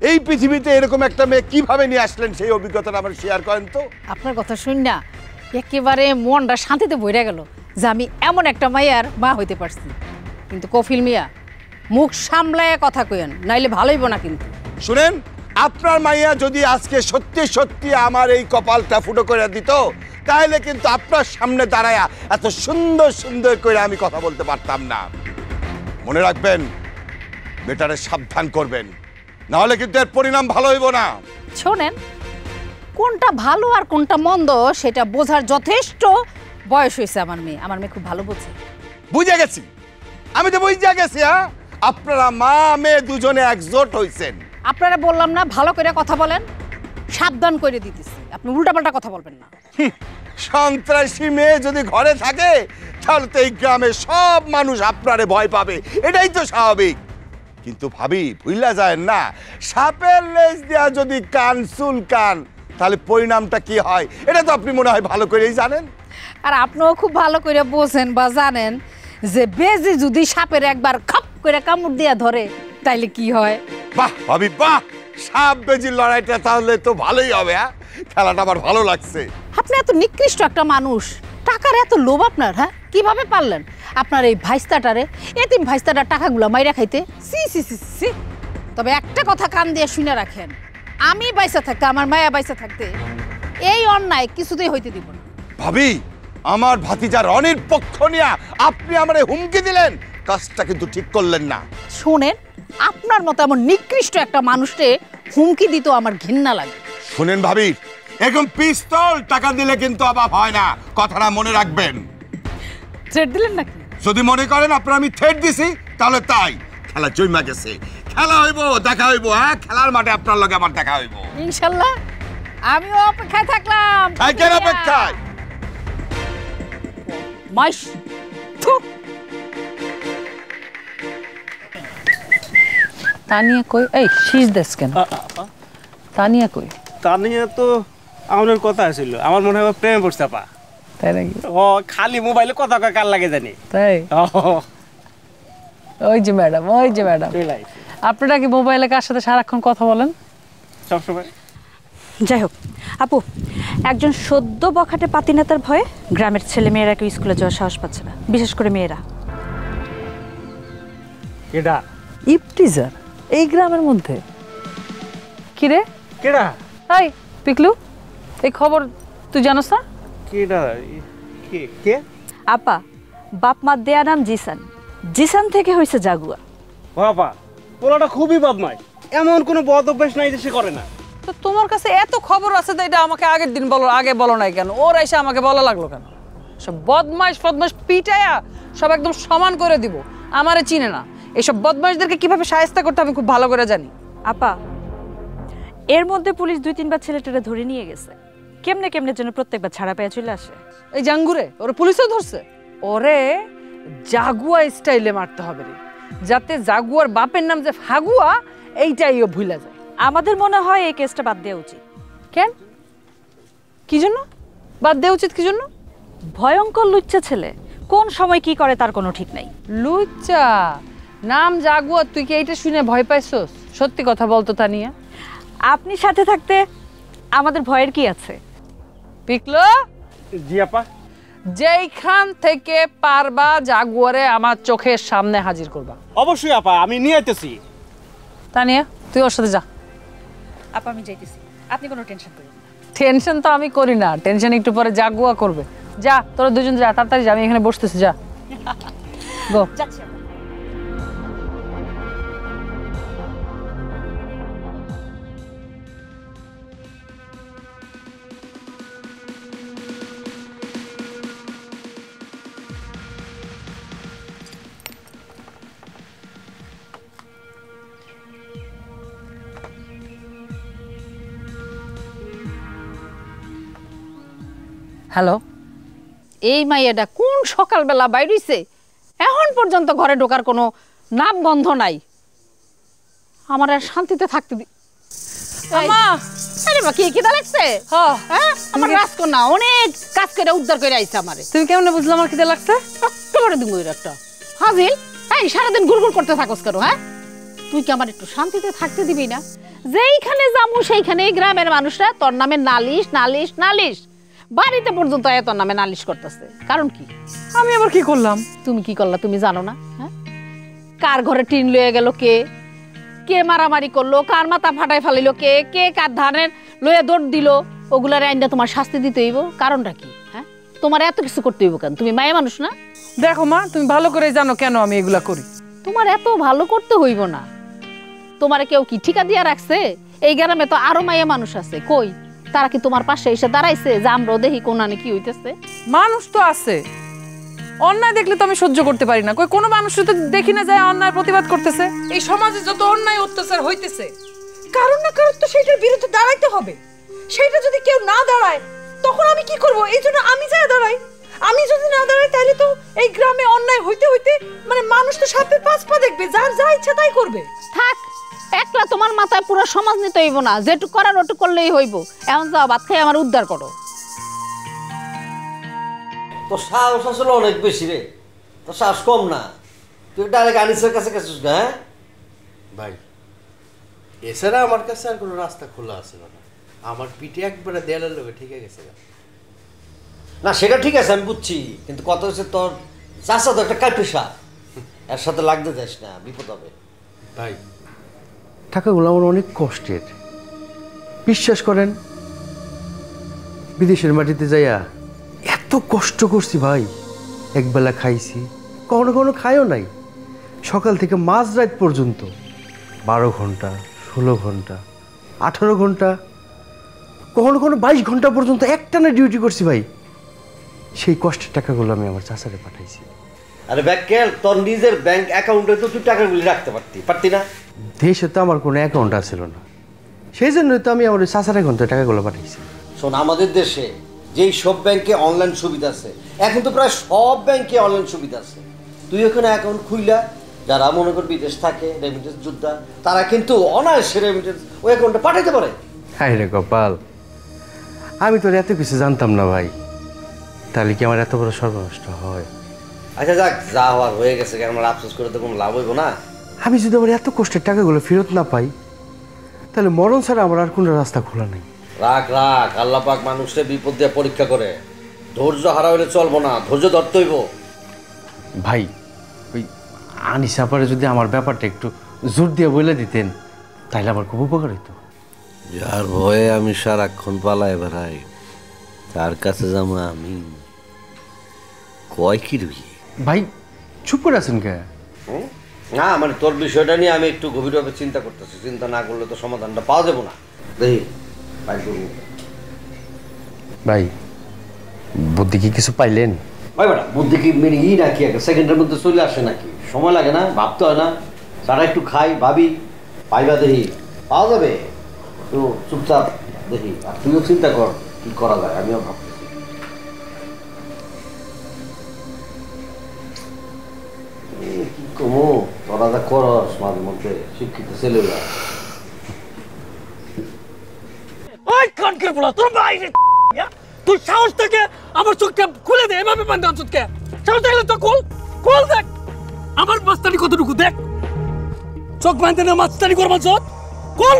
Speaker 4: এই পৃথিবীতে এরকম একটা মেয়ে কিভাবে নিয়ে আসলেন সেই অভিজ্ঞতাটা আমার শেয়ার করেন তো।
Speaker 8: আপনার কথা শুন না একেবারে মনটা শান্তিতে ভরে গেল যে আমি এমন একটা মাইয়ার মা হইতে পারছি। কিন্তু কফিল মিয়া, মুখ সামলায় কথা কইেন, নাইলে ভালোইব না। কিন্তু
Speaker 4: শুনেন, আপনার মাইয়া যদি আজকে সত্যি সত্যি আমার এই কপালটা ফুটো করে দিত, তাহলে কিন্তু আপনার সামনে দাঁড়ায়া এত সুন্দর সুন্দর করে আমি কথা বলতে পারতাম না। মনে রাখবেন, বেটারে সাবধান করবেন, নাহলে কিন্তু এর পরিণাম ভালো হইব না।
Speaker 8: শোনেন, কোনটা ভালো আর কোনটা মন্দ সেটা বোঝার যথেষ্ট বয়স হয়েছে আমার মেয়ে খুব ভালো বোঝে।
Speaker 4: বুঝে গেছি, আমি তো বুঝে গেছি। হ্যাঁ আপনারা মা মেয়ে দুজনে একজোট হইছেন।
Speaker 8: আপনারা বললাম না ভালো করে কথা বলেন, সাবধান করে দিতেছি, আপনি উল্টাপাল্টা কথা বলবেন না।
Speaker 4: সন্ত্রাসী মেয়ে যদি ঘরে থাকে তাহলে তো এই গ্রামে সব মানুষ আপনারে ভয় পাবে, এটাই তো স্বাভাবিক। কিন্তু ভাবি ভুইলা যায় না, সাপের লেজ দেয়া যদি কান চুলকান তাহলে পরিণামটা কি হয় এটা তো আপনি মনে হয় ভালো করেই জানেন।
Speaker 8: আর আপনিও খুব ভালো করে বোঝেন বা জানেন যে বেজি যদি সাপের একবার খপ করে কামড় দিয়া ধরে তাইলে কি হয়।
Speaker 4: বাহ ভাবি বাহ, সাপ বেজির লড়াইটা তাহলে তো ভালোই হবে। হ্যাঁ খেলাটা আমার ভালো লাগছে।
Speaker 8: আপনি এত নিকৃষ্ট একটা মানুষ, টাকার এত লোভ আপনার, হ্যাঁ কিভাবে পারলেন আপনার এই ভাইস্তাটারে, এতিম ভাইস্তাটার টাকাগুলো মাইরা খাইতে? সি সি সি সি। তবে একটা কথা কান দিয়ে শুনে রাখেন, আমি বাইসা থাকতে, আমার মায়া বাইসা থাকতে এই অন্যায় কিছুতেই হইতে দিব না।
Speaker 4: ভাবি, আমার ভাতিজা রনির পক্ষ নিয়ে আপনি আমারে হুমকি দিলেন, কাজটা কিন্তু ঠিক করলেন না।
Speaker 8: শোনেন, আপনার মতো এমন নিকৃষ্ট একটা মানুষকে হুমকি দিত আমার ঘৃণা লাগে।
Speaker 4: শুনেন ভাবি, এরকম পিস্তল টাকা দিলে কিন্তু অভাব হয় না, কথাটা মনে রাখবেন।
Speaker 8: থ্রেট দিলেন নাকি?
Speaker 4: যদি মনে করেন আপনারা আমি থ্রেট দিছি তাহলে তাই খেলা জমা গেছে খেলা হইব দেখা হইব হ্যাঁ খেলার মাঠে আপনার লগে আমার দেখা হইব
Speaker 8: ইনশাল্লাহ আমিও অপেক্ষায় থাকলাম
Speaker 4: থাকেন অপেক্ষায়
Speaker 8: মাইশ
Speaker 5: তানিয়া কই এই শীষ দেশ কেন তানিয়া কই
Speaker 7: তা নিয়ে তো আমার কথা ছিল আমার মনে হয় প্রেমে পড়ছে আপা
Speaker 5: তাই নাকি
Speaker 7: ও খালি মোবাইলে কথা কয় কার লাগে জানি
Speaker 5: তাই ওই যে ম্যাডাম আপনারা কি মোবাইলে কার সাথে সারাক্ষণ কথা বলেন
Speaker 7: সবসময়
Speaker 6: যাই হোক আপু, একজন সদ্য বখাটে পাতিনেতার ভয়ে গ্রামের ছেলে মেয়েরা কেউ স্কুলে যাওয়ার সাহস পাচ্ছে না, বিশেষ করে মেয়েরা।
Speaker 7: কেডা
Speaker 5: ইপটিজার এই গ্রামের মধ্যে কি রে?
Speaker 7: কেডা
Speaker 5: এই পিকলু, এই খবর তুই জানোস না?
Speaker 7: কেডা কে কে?
Speaker 6: আপা, বাপ মা দেয়া নাম জিসান, জিসান থেকে হয়েছে জাগুয়া।
Speaker 7: বাবা পোলাটা খুবই বদমাই, এমন কোনো বদ অভ্যাস নাই যে সে করে না।
Speaker 5: তো তোমার কাছে এত খবর আছে তো এটা আমাকে আগের দিন বলো, আগে বলো নাই কেন? ওর এসে আমাকে বলা লাগলো কেন? সব বদমাইশ ফদমাইশ পিটায়া সব একদম সমান করে দিব। আমারে চিনে না, এসব বদমাইশদেরকে কিভাবে শায়েস্তা করতে আমি খুব ভালো করে জানি।
Speaker 6: আপা, এর মধ্যে পুলিশ 2-3 বার ছেলেটারে ধরে নিয়ে গেছে। কেমনে কেমনে যেন প্রত্যেকবার ছাড়া পেয়ে চলে আসে।
Speaker 5: এই জাঙ্গুরে ওরে পুলিশও ধরছে। ওরে জাগুয়া স্টাইলে মারতে হবে রে, যাতে জাগুয়ার বাপের নাম যে ফাগুয়া এইটাই ও ভুলে যায়।
Speaker 6: আমাদের মনে হয় এই কেসটা বাদ দেওয়া উচিত।
Speaker 5: কেন? কি জন্য বাদ দেওয়া উচিত? কি জন্য?
Speaker 6: ভয়ঙ্কর লুচ্চা ছেলে, কোন সময় কি করে তার কোনো ঠিক নাই।
Speaker 5: লুচ্চা নাম জাগুয়া, তুই কি এইটা শুনে ভয় পাইছস? সত্যি কথা বলতো তানিয়া।
Speaker 6: আপনি সাথে থাকতে আমাদের ভয়ের কি আছে?
Speaker 5: পিকলো,
Speaker 7: জি আপা।
Speaker 5: যেইখান থেকে পারবা জাগুয়ারে আমার চোখের সামনে হাজির করবা।
Speaker 7: অবশ্যই আপা, আমি নিয়ে আইতেছি।
Speaker 5: তানিয়া তুই ওর সাথে যা।
Speaker 6: আপা আমি যাইতেছি, আপনি কোনো টেনশন করেন না।
Speaker 5: টেনশন তো আমি করি না, টেনশন একটু পরে জাগুয়া করবে। যা তোরা দুজন যা, তাড়াতাড়ি যা, আমি এখানে বসতেছি, যা গো।
Speaker 6: যাচ্ছি আপা।
Speaker 5: হ্যালো,
Speaker 8: এই মাইয়াটা কোন সকালবেলা বাইরেছে, এখন পর্যন্ত ঘরে ঢোকার কোনো নাম গন্ধ নাই। আমার আর শান্তিতে থাকতে দি।
Speaker 5: আমা,
Speaker 8: আরে বা কি খিদা লাগছে?
Speaker 5: হ্যাঁ
Speaker 8: আমার রাজকন্যা অনেক কাজ করে উদ্ধার করে আইছে আমারে।
Speaker 5: তুমি কেমনে বুঝলে আমার খিদে লাগছে?
Speaker 8: একেবারে দুমুর একটা হাজিল। এই সারাদিন গুড়গুড় করতে থাকস কেন? হ্যাঁ, তুই কি আমার একটু শান্তিতে থাকতে দিবি না? যেইখানে যামু সেইখানে গ্রামের মানুষরা তোর নামে নালিশ নালিশ নালিশ, বাড়িতে পর্যন্ত তোর নামে নালিশ করতেছে। কারণ কি?
Speaker 5: আমি আবার কি করলাম?
Speaker 8: তুমি কি করলা তুমি জানো না? হ্যাঁ, কার ঘরে টিন লয়ে গেল কে, কে মারামারি করলো, কার মাথা ফাটাই ফেলিল কে, কে কার ধানের লয়ে দৌড় দিল, ওগুলার আইনটা তোমার শাস্তি দিতে হইব। কারণটা কি? হ্যাঁ, তোমার এত কিছু করতে হইব কেন? তুমি মায়া মানুষ না?
Speaker 5: দেখো মা, তুমি ভালো করে জানো কেন আমি এগুলা করি।
Speaker 8: তোমার এত ভালো করতে হইব না। তোমারে কেউ কি ঠিকা দিয়া রাখছে? এই গ্রামে তো আরো মায়া মানুষ আছে, কই তারা কি তোমার পাশে এসে দাঁড়াইছে যে আমরাও দেখি কোনানে কি হইতেছে?
Speaker 5: মানুষ তো আছে, অন্যায় দেখলে তো আমি সহ্য করতে পারি না। কই কোনো মানুষ তো দেখি না যায় অন্যায় প্রতিবাদ করতেছে। এই সমাজে যত অন্যায় অত্যাচার হইতেছে, কারণ না কারণ তো সেইটার বিরুদ্ধে দাঁড়াইতে হবে। সেইটা যদি কেউ না দাঁড়ায় তখন আমি কি করব? এই জন্য আমি যাই দাঁড়াই। আমি যদি না দাঁড়াই তাহলে তো এই গ্রামে অন্যায় হইতে হইতে মানে মানুষ তো সাপে 5 পা দেখবে, যার যা ইচ্ছা তাই করবে।
Speaker 8: থাক, একলা তোমার মাথায় পুরো সমাজ নিতে হইব না, যেটুক করার ওটুক করলেই হইব। এখন যাও ভাত খাই আমার উদ্ধার করো।
Speaker 2: তোর সাহস আসলে অনেক বেশি রে, তোর সাহস কম না। তুই ডাইরেক্ট আনিসের কাছে গেছিস না? হ্যাঁ
Speaker 3: ভাই, এছাড়া আমার কাছে আর কোনো রাস্তা খোলা আছে না। আমার পিঠে একবারে দেয়ালের লোকে ঠিক গেছে
Speaker 2: না, সেটা ঠিক আছে, আমি বুঝছি, কিন্তু কত হচ্ছে তোর চাষা তো একটা কাটুসা, এর সাথে লাগতে যাস না, বিপদ হবে।
Speaker 3: ভাই, টাকাগুলো আমার অনেক কষ্টের, বিশ্বাস করেন। বিদেশের মাটিতে যাইয়া এত কষ্ট করছি ভাই, একবেলা খাইছি, কখনো কখনো খাইও নাই। সকাল থেকে মাঝরাত পর্যন্ত 12 ঘন্টা, 16 ঘন্টা, 18 ঘন্টা, কখনো কখনো 22 ঘন্টা পর্যন্ত একটানা ডিউটি করছি ভাই। সেই কষ্টের টাকাগুলো আমি আমার চাচারে পাঠাইছি।
Speaker 2: আরে ব্যাকেল, তোর নিজের ব্যাংক অ্যাকাউন্টে তো তুই টাকাগুলি রাখতে পারতি না?
Speaker 3: দেশে তো আমার কোনো অ্যাকাউন্ট ছিল না, সেই জন্যই তো আমি আমার ওই চাচার অ্যাকাউন্টে টাকাগুলো পাঠিয়েছি।
Speaker 2: শোন, আমাদের দেশে যেই সব ব্যাংকে অনলাইন সুবিধা আছে, এখন তো প্রায় সব ব্যাংকে অনলাইন সুবিধা আছে। তুই ওখানে অ্যাকাউন্ট খুইলা যারা মনে কর বিদেশ থাকে, রেমিটেন্স যোদ্ধা, তারা কিন্তু অনায়াসে রেমিটেন্স ওই অ্যাকাউন্টে পাঠাইতে পারে।
Speaker 3: হাই রে কপাল, আমি তোর এত কিছু জানতাম না ভাই, তাহলে কি আমার এত বড় সর্বনষ্ট হয়?
Speaker 2: আচ্ছা যাক, যা হওয়ার হয়ে গেছে, আমার আফসোস করে তো কোনো লাভ হইব না।
Speaker 3: আমি যদি আমার এত কষ্টের টাকাগুলো ফেরত না পাই, তাহলে মরণ ছাড়া আমার আর কোনো রাস্তা খোলা নেই।
Speaker 2: রাখ রাখ, আল্লাহ পাক মানুষের বিপদ দিয়ে পরীক্ষা করে। ধৈর্য হারা হইলে চলবো না, ধৈর্য ধরতে হইব।
Speaker 3: ভাই, ওই আনিসা পরে যদি আমার ব্যাপারটা একটু জোর দিয়ে বলে দিতেন, তাহলে আমার খুব উপকার হইতো।
Speaker 2: যার ভয়ে আমি সারাক্ষণ পালায় বেড়াই, তার কাছে যাবো আমি? কয় কি রুই
Speaker 3: ভাই, চুপ করে আছেন কে?
Speaker 2: না, মানে তোর বিষয়টা নিয়ে আমি একটু গভীরভাবে চিন্তা করতেছি। চিন্তা না করলে তো সমাধানটা পাওয়া যাবো না। দেখি
Speaker 3: ভাই, বুদ্ধি কি কিছু পাইলেন?
Speaker 2: ভাই বেটা, বুদ্ধি কি মেনে নাকি একটা সেকেন্ডের মধ্যে চলে আসে নাকি? সময় লাগে না, ভাবতে হয় না? তারা একটু খাই, ভাবি, পাইবা দেখি পাওয়া যাবে। তো চুপচাপ দেখি, আর তুইও চিন্তা কর কি করা যায়, আমিও ভাবতেছি। কি কমো, তোরা যা করস মাঝে মধ্যে, শিক্ষিত ছেলেরা।
Speaker 9: ওই কানকে বলা তোর বাইরে, তুই সাহস থেকে আমার চোখটা খুলে দে, এভাবে বান্ধা চোখকে সাহস থাকলে তো খোল দেখ আমার মাস্তানি কতটুকু, দেখ চোখ বাঁধতে না মাস্তানি করবার চোখ খোল।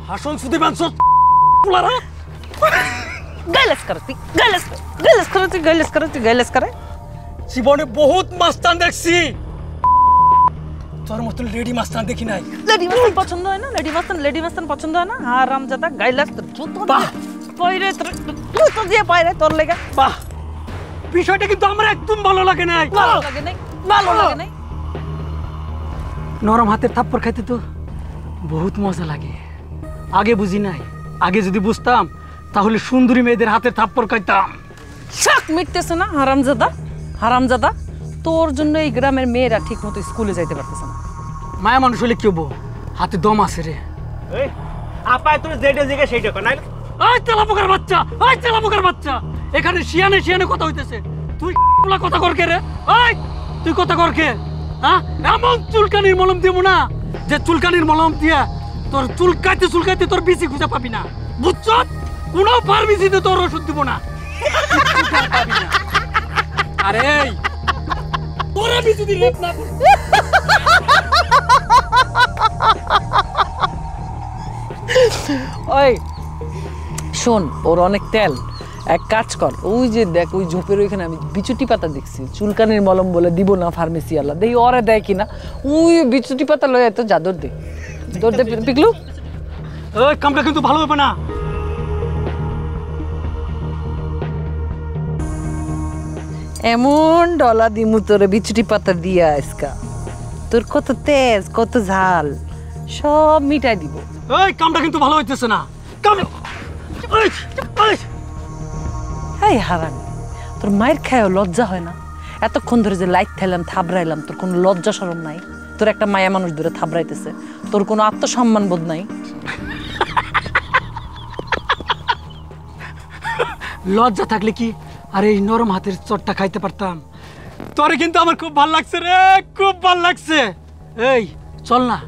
Speaker 9: হাসন সুদে বাঁধছ পুলারা,
Speaker 5: গাইলেস করে
Speaker 9: জীবনে বহুত মাস্তান দেখছি, তোর মতন লেডি মাস্তান দেখি নাই।
Speaker 5: লেডি মাস্তান পছন্দ হয় না? লেডি মাস্তান পছন্দ হয় না? হারামজাদা গাইলাস তোর জুতো পয়রে জুতো দিয়ে পয়রে তোর লেগে।
Speaker 9: বাহ, বিষয়টা কিন্তু আমার একদম ভালো লাগে নাই।
Speaker 5: ভালো লাগে নাই।
Speaker 9: নরম হাতের থাপ্পড় খাইতে তো বহুত মজা লাগে। আগে বুঝি নাই, আগে যদি বুঝতাম তাহলে সুন্দরী মেয়েদের হাতের থাপ্পড় খাইতাম।
Speaker 5: শাক মিটতেছে না হারামজাদা, তোর জন্য এই গ্রামের মেয়েরা ঠিক মতো স্কুলে যাইতে পারতেছে না।
Speaker 9: মায়া মানুষ হলে কি হবো, হাতে দম আছে রে।
Speaker 7: আপায় তোর যেটা জিগে সেইটা কর, নাইলে
Speaker 9: ওই তেলাপোকার বাচ্চা, এখানে শিয়ানে কথা হইতেছে, তুই কথা কর কে রে? ওই তুই কথা কর কে? হ্যাঁ, এমন চুলকানির মলম দিব না যে চুলকানির মলম দিয়া তোর চুলকাইতে তোর বিচি খুঁজে পাবি না, বুঝছ? কোনো ফার্মেসিতে তোর ওষুধ দিব না। আরে তোরা বিচি দিলে না
Speaker 5: ওই শোন, ওর অনেক তেল, এক কাজ কর, ওই যে দেখ ওই ঝোপের ওইখানে আমি বিচুটি পাতা দেখছি, চুলকানির মলম বলে দিব না ফার্মেসি আলা, দেখি ওরে দেয় কিনা। ওই বিচুটি পাতা লয়ে এত জাদর দে, তোর দে পিকলু।
Speaker 9: ওই কামটা কিন্তু ভালো হবে না।
Speaker 5: এমন ডলা দিমু তোরে বিচুটি পাতা দিয়া আজকা, তোর কত তেজ কত ঝাল সব মিটাই দিব।
Speaker 9: ওই কামটা কিন্তু ভালো হইতেছে না।
Speaker 5: এই হারামি, তোর মায়ের খায়ও লজ্জা হয় না? এতক্ষণ ধরে যে লাইট থাইলাম থাবড়াইলাম, তোর কোনো লজ্জা শরম নাই? তোর একটা মায়া মানুষ ধরে থাবড়াইতেছে, তোর কোনো আত্মসম্মান বোধ নাই?
Speaker 9: লজ্জা থাকলে কি আরে এই নরম হাতের চটটা খাইতে পারতাম। তোরে কিন্তু আমার খুব ভাল লাগছে রে, খুব ভাল লাগছে। এই চল না,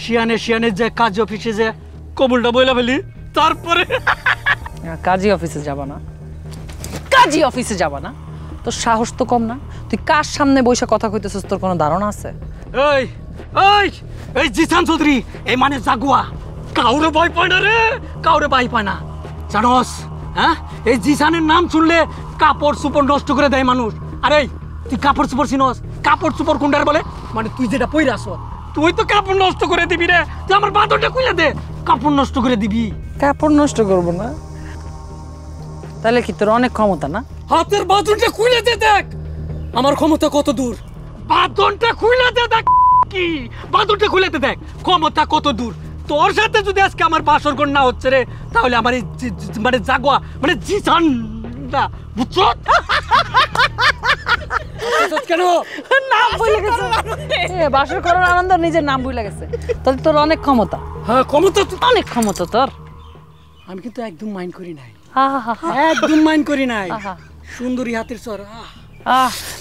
Speaker 9: শিয়ানে যে কাজ অফিসে যে কবুলটা বইলা ফেলি, তারপরে
Speaker 5: কাজী অফিসে যাবা না? তোর সাহস তো কম না? তুই কার সামনে বসে কথা কইতেছিস, তোর কোনো ধারণা আছে?
Speaker 9: এই জিসান চৌধুরী, এই মানে জাগুয়া, কাউরে ভয় পায় না রে, কাউরে ভয় পায় না, জানোস? হ্যাঁ, এই জিসানের নাম শুনলে কাপড় চোপড় নষ্ট করে দেয় মানুষ। আরে তুই কাপড় চোপড় চিনস? কাপড় চোপড় কোনটার বলে? মানে তুই যেটা পইরা আস, তুই তো কাপড় নষ্ট করে দিবি রে। তুই আমার বাঁধনটা খুলে দে, কাপড় নষ্ট করে দিবি।
Speaker 5: কাপড় নষ্ট করবো না? তাহলে কি তোর অনেক ক্ষমতা না?
Speaker 9: হাতের বাঁধনটা খুলে দে, দেখ আমার ক্ষমতা কত দূর। বাঁধনটা খুলে দে, দেখ কি বাঁধনটা খুলে দে, দেখ ক্ষমতা কত দূর। তোর সাথে যদি আজকে আমার বাসর ঘর না হচ্ছে রে, তাহলে আমার এই মানে জাগুয়া মানে জিসান না, বুঝছো? কেন
Speaker 5: নাম ভুলে গেছে, বাসর করার আনন্দ নিজের নাম ভুলে গেছে। তাহলে তোর অনেক ক্ষমতা।
Speaker 9: হ্যাঁ ক্ষমতা,
Speaker 5: অনেক ক্ষমতা তোর।
Speaker 9: আমি কিন্তু একদম মাইন্ড করি নাই,
Speaker 5: আহা,
Speaker 9: একদম মাইন্ড করি নাই।
Speaker 5: আহা।
Speaker 9: সুন্দরী হাতের চর।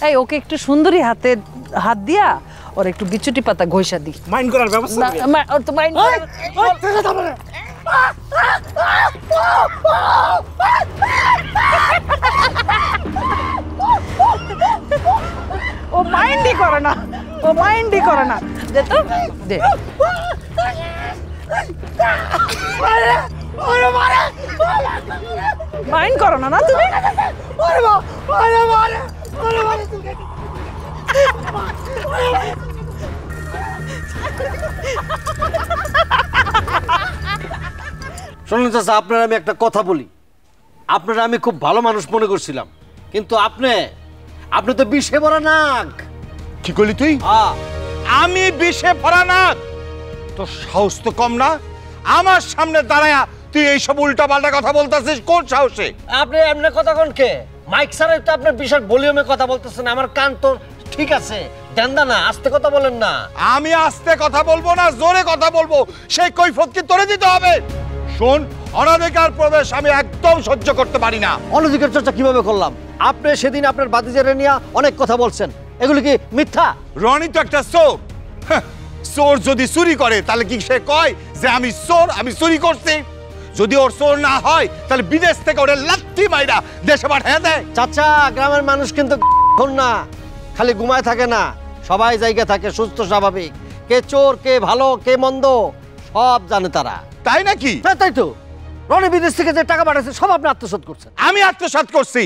Speaker 5: এই ওকে একটু সুন্দরী হাতে হাত দিয়া ওর একটু বিচুটি পাতা ঘষা দি।
Speaker 7: মাইন্ড করার ব্যবস্থা
Speaker 5: না, ওর তো মাইন্ড ও মাইন্ডই করে না, ও মাইন্ডই করে না। দে তো দে। মাইন্ড করো না না তুমি।
Speaker 2: শুনুন চাচা, আপনার আমি একটা কথা বলি। আপনারা আমি খুব ভালো মানুষ মনে করছিলাম, কিন্তু আপনি তো বিষে ভরা নাক।
Speaker 4: কি করলি তুই? আমি বিষে ভরা নাক? তোর সাহস তো কম না? আমার সামনে দাঁড়ায়া তুই এইসব উল্টা পাল্টা কথা বলতেছিস কোন সাহসে?
Speaker 2: আপনি এমনি কথা কোন কে? মাইক ছাড়াই তো আপনার বিশাল ভলিউমে কথা বলতেছেন। আমার কান তো ঠিক আছে, দেন্দা না, আস্তে কথা বলেন না।
Speaker 4: আমি আস্তে কথা বলবো না জোরে কথা বলবো, সেই কৈফিয়ত কি তোরে দিতে হবে? শোন, অনধিকার প্রবেশ আমি একদম সহ্য করতে পারি না।
Speaker 2: অনধিকার চর্চা কিভাবে করলাম? আপনি সেদিন আপনার বাতিজারে নিয়ে অনেক কথা বলছেন, এগুলো কি মিথ্যা?
Speaker 4: রনি তো একটা চোর। চোর যদি চুরি করে তাহলে কি সে কয় যে আমি চোর, আমি চুরি করছি? যদি ওর চোর না হয় তাহলে বিদেশ থেকে ওরে লাত্তি মাইরা দেশে পাঠিয়ে দেয়।
Speaker 2: চাচা, গ্রামের মানুষ কিন্তু না, খালি ঘুমায় থাকে না, সবাই জায়গা থাকে, সুস্থ স্বাভাবিক। কে চোর, কে ভালো, কে মন্দ সব জানে তারা।
Speaker 4: তাই নাকি?
Speaker 2: হ্যাঁ তাই তো। রনি বিদেশ থেকে যে টাকা পাঠাচ্ছে সব আপনি আত্মসাৎ করছেন।
Speaker 4: আমি আত্মসাৎ করছি?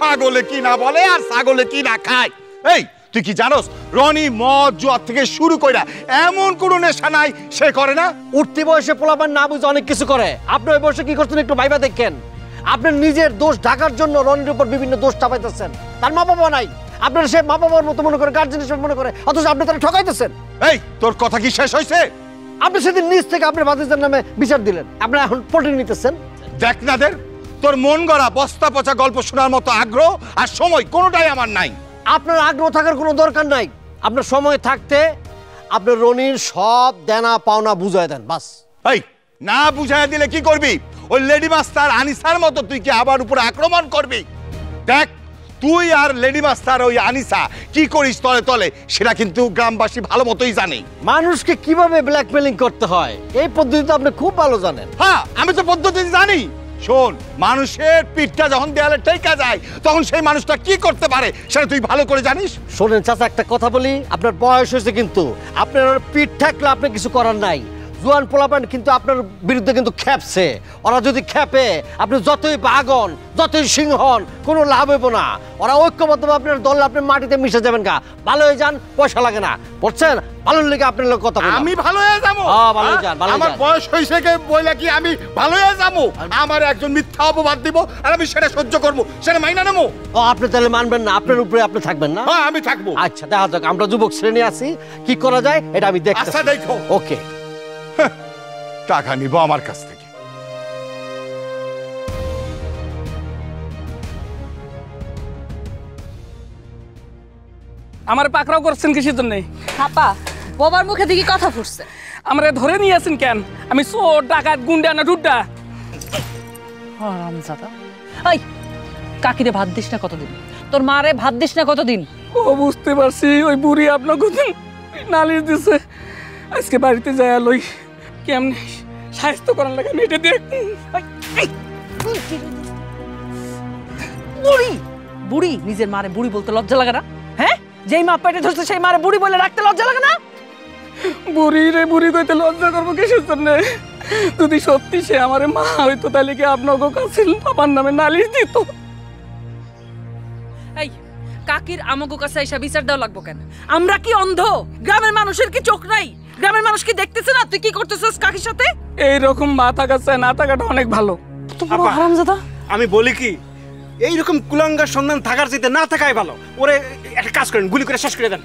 Speaker 4: পাগলে কি না বলে আর ছাগলে কি না খায়। এই তুই কি জানোস রনি মদ জুয়া থেকে শুরু কইরা এমন কোন নেশা নাই সে করে না?
Speaker 2: উঠতি বয়সে পোলাপান না বুঝে অনেক কিছু করে। আপনি ওই বয়সে কি করছেন একটু ভাইবা দেখেন। আপনার নিজের দোষ ঢাকার জন্য রনির উপর বিভিন্ন দোষ চাপাইতেছেন। তার মা বাবা নাই, আপনার সে মা বাবার মতো মনে করে, গার্জেন হিসেবে মনে করে, অথচ আপনি তারা ঠকাইতেছেন।
Speaker 4: এই তোর কথা কি শেষ হয়েছে?
Speaker 2: আপনি সেদিন নিজ থেকে আপনার ভাতিজার নামে বিচার দিলেন, আপনি এখন পল্টি নিতেছেন।
Speaker 4: দেখ না দের, তোর মন গড়া বস্তা পচা গল্প শোনার মতো আগ্রহ আর সময় কোনোটাই আমার নাই।
Speaker 2: আপনার আগ্রহ থাকার কোনো দরকার নাই। আপনার সময় থাকতে আপনার রনির সব দেনা পাওনা বুঝায় দেন, বাস।
Speaker 4: এই না বুঝাইয়া দিলে কি করবি? ওই লেডি মাস্টার আনিসার মতো তুই কি আবার উপরে আক্রমণ করবি? দেখ, তুই আর লেডি মাস্টার ওই আনিসা কি করিস তলে তলে সেটা কিন্তু গ্রামবাসী ভালো মতোই জানে।
Speaker 2: মানুষকে কিভাবে ব্ল্যাকমেলিং করতে হয় এই পদ্ধতি তো আপনি খুব ভালো জানেন।
Speaker 4: হ্যাঁ, আমি তো পদ্ধতি জানি। শোন, মানুষের পিঠটা যখন দেয়ালে টেকা যায় তখন সেই মানুষটা কি করতে পারে সেটা তুই ভালো করে জানিস।
Speaker 2: শোনেন চাচা, একটা কথা বলি, আপনার বয়স হয়েছে কিন্তু আপনার পিঠ থাকলে আপনি কিছু করার নাই। জোয়ান পোলাপান কিন্তু আপনার বিরুদ্ধে কিন্তু খেপছে। ওরা যদি খেপে আপনি যতই বাগন, যতই সিংহ হন, কোনো লাভ হইব না। ওরা ঐক্যবদ্ধভাবে আপনার দল আপনি মাটিতে মিশে যাবেন। গা ভালো হয়ে যান, পয়সা লাগে না, বুঝছেন? ভালো লেগে আপনার লোক কথা বললাম।
Speaker 4: আমি ভালো হয়ে যাবো?
Speaker 2: ভালো হয়ে যান, ভালো হয়ে
Speaker 4: আমার
Speaker 2: যান।
Speaker 4: বয়স হয়েছে কে বইলা কি আমি ভালো হয়ে যাবো? আমার একজন মিথ্যা অপবাদ দিব আর আমি সেটা সহ্য করবো, সেটা মাইনা নেবো।
Speaker 2: আপনি তাহলে মানবেন না? আপনার উপরে আপনি থাকবেন না?
Speaker 4: হ্যাঁ, আমি থাকবো।
Speaker 2: আচ্ছা, দেখা যাক, আমরা যুবক শ্রেণী আছি, কি করা যায় এটা আমি দেখছি।
Speaker 4: আচ্ছা, দেখো।
Speaker 2: ওকে।
Speaker 4: টাকা নিব আমার কাছ থেকে।
Speaker 9: আমার পাকড়াও করছেন কিসের জন্য?
Speaker 6: আপা, বাবার মুখে দেখি কথা ফুটছে।
Speaker 9: আমরা ধরে নিয়ে আসেন কেন? আমি চোর, ডাকাত, গুন্ডা না ডুড্ডা?
Speaker 5: হারামজাদা। এই কাকিরে ভাত দিস না কতদিন? তোর মারে ভাত দিস না কতদিন?
Speaker 9: ও বুঝতে পারছি, ওই বুড়ি আপনাকে নালিশ দিছে। আজকে বাড়িতে যায় লই কেমনে সাহায্য করার লাগে মেয়েটা দেখ।
Speaker 5: বুড়ি বুড়ি নিজের মারে বুড়ি বলতে লজ্জা লাগে না? হ্যাঁ, যেই মা পেটে ধরছে সেই মারে বুড়ি বলে রাখতে লজ্জা লাগে না?
Speaker 9: বুড়ি রে বুড়ি কইতে লজ্জা করবো কিসের জন্য? যদি সত্যি সে আমার মা হইতো তাহলে কি আপনাকে কাছে আমার নামে নালিশ দিত?
Speaker 5: এই কাকির আমাগো কাছে এসে বিচার দেওয়া লাগবো কেন? আমরা কি অন্ধ? গ্রামের মানুষের কি চোখ নাই? গ্রামের মানুষ কি দেখতেছে না তুই কি করতেছিস কাকির সাথে?
Speaker 9: এইরকম মা থাকার না থাকাটা অনেক ভালো।
Speaker 5: হারামজাদা,
Speaker 7: আমি বলি কি, এইরকম কুলাঙ্গার সন্ধান থাকার চাইতে না থাকাই ভালো। ওরে একটা কাজ করেন, গুলি করে শেষ করে দেন।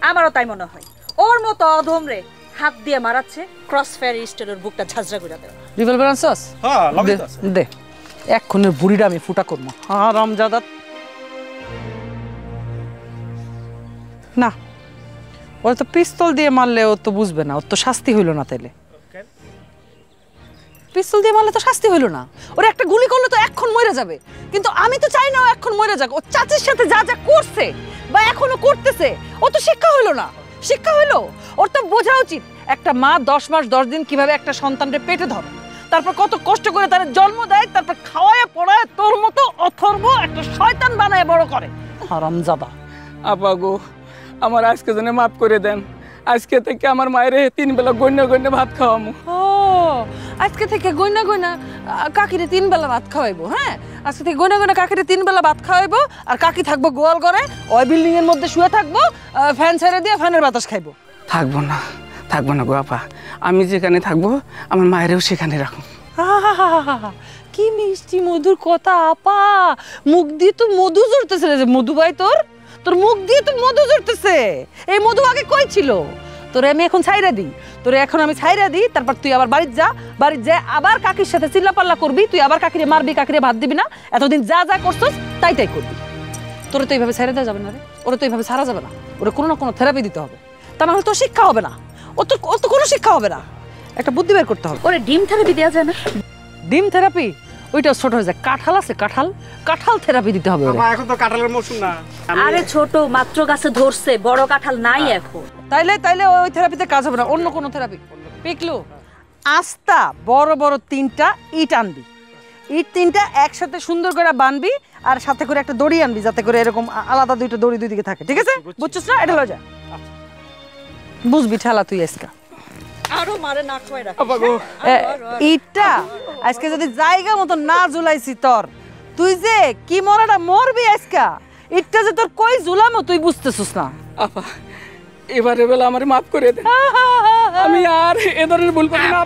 Speaker 6: আমারও তাই মনে হয়। ওর মতো অধম রে হাত দিয়ে মারাচ্ছে ক্রস ফায়ার স্টারের বুকটা ঝাঁঝরা করে দেওয়া।
Speaker 5: রিভলভার আনছস?
Speaker 7: হ্যাঁ
Speaker 5: দে দে এক্ষুনের বুড়িটা আমি ফুটা করবো। হারামজাদা না, ওর তো পিস্তল দিয়ে মারলে ও তো বুঝবে না, ওর তো শাস্তি হইল না। তাইলে পিস্তল দিয়ে মারলে তো শাস্তি হইল না, ওর একটা গুলি করলে তো এক্ষণ মরে যাবে। কিন্তু আমি তো চাই না ও এক্ষণ মরে যাক। ও চাচির সাথে যা যা করছে বা এখনো করতেছে, ও তো শিক্ষা হইল না। শিক্ষা হইল, ওর তো বোঝা উচিত একটা মা 10 মাস 10 দিন কিভাবে একটা সন্তানকে পেটে ধরে, তারপর কত কষ্ট করে তার জন্ম দেয়, তারপর খাওয়ায় পড়ায় তোর মতো অথর্ব একটা শয়তান বানায় বড় করে। হারামজাদা।
Speaker 9: আপা গো, আমার আজকে জন্য মাফ করে দেন। আজকে থেকে আমার মায়ের 3 বেলা গন্যা গন্যা ভাত খাওয়ামু।
Speaker 5: ও আজকে থেকে গয়না গয়না কাকিরে 3 বেলা ভাত খাওয়াইবো। হ্যাঁ, আজকে থেকে গয়না গয়না কাকিরে 3 বেলা ভাত খাওয়াইবো। আর কাকি থাকবো গোয়াল ঘরে, ওই বিল্ডিং এর মধ্যে শুয়ে থাকবো, ফ্যান ছেড়ে দিয়ে ফ্যানের বাতাস খাইবো।
Speaker 9: থাকবো না গো আপা, আমি যেখানে থাকবো আমার মায়েরও সেখানে রাখুন।
Speaker 5: কি মিষ্টি মধুর কথা আপা, মুখ দিয়ে তো মধু ঝরতেছে রে। মধু ভাই তোর মুখ দিয়ে তো মধু ঝরতেছে। এই মধু আগে কই ছিল? তোরে আমি এখন ছাইরা দিই, তারপর তুই আবার বাড়িতে যা আবার কাকির সাথে চিল্লাপাল্লা করবি, তুই আবার কাকিরে মারবি, কাকিরে ভাত দিবি না। এতদিন যা যা করছস তাই করবি। তোরে তো এইভাবে ছাইরা দেওয়া যাবে না রে, ওরে তো এইভাবে ছাড়া যাবে না। ওরে কোনো না কোনো থেরাপি দিতে হবে, তা না হলে তো শিক্ষা হবে না। ও তো কোনো শিক্ষা হবে না, একটা বুদ্ধি বের করতে হবে।
Speaker 6: ওরে ডিম থেরাপি দেওয়া যায় না?
Speaker 5: ডিম থেরাপি ওইটা ছোট হয়ে যায়। কাঁঠাল আছে, কাঁঠাল থেরাপি দিতে হবে।
Speaker 7: এখন তো কাঁঠালের মৌসুম না।
Speaker 6: আরে ছোট মাত্র গাছে ধরছে, বড় কাঁঠাল নাই এখন।
Speaker 5: তাইলে ওই থেরাপিতে কাজ হবে না, অন্য কোনো থেরাপি। পিকলু, আস্তা বড় বড় 3টা ইট আনবি, ইট 3টা একসাথে সুন্দর করে বানবি, আর সাথে করে একটা দড়ি আনবি, যাতে করে এরকম আলাদা 2টা দড়ি 2 দিকে থাকে। ঠিক আছে? বুঝছিস না? এটা লয়ে যা, বুঝবি ঠেলা তুই আজকা।
Speaker 6: আরো মারে না খাওয়াই রাখ।
Speaker 5: ইটটা আজকে যদি জায়গা মতো না ঝুলাইছি তোর, তুই যে কি মরাটা মরবি আজকা। ইটটা যে তোর কই ঝুলামো তুই বুঝতেছিস না।
Speaker 9: আপা এবারে বেলা আমার মাফ করে দেন, আমি আর এ ধরনের ভুল করি না।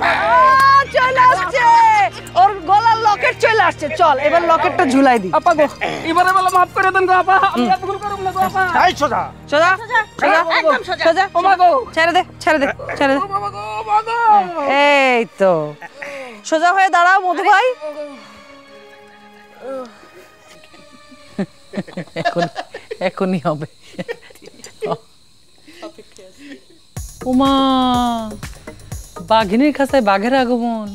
Speaker 5: চলে আসছে ওর গলার লকেট, চলে আসছে। চল এবার লকেটটা ঝুলাই দি।
Speaker 9: আপা গো, এবারে বেলা মাফ করে দেন গো আপা, আমি আর ভুল করব না গো আপা।
Speaker 2: এই সোজা
Speaker 6: একদম সোজা।
Speaker 5: ও মা গো, ছেড়ে দে।
Speaker 9: বাবা গো, বাবা।
Speaker 5: এই তো সোজা হয়ে দাঁড়াও মধু ভাই। এখনই হবে। ওমা, বাঘিনীর খাঁচায় বাঘের আগমন।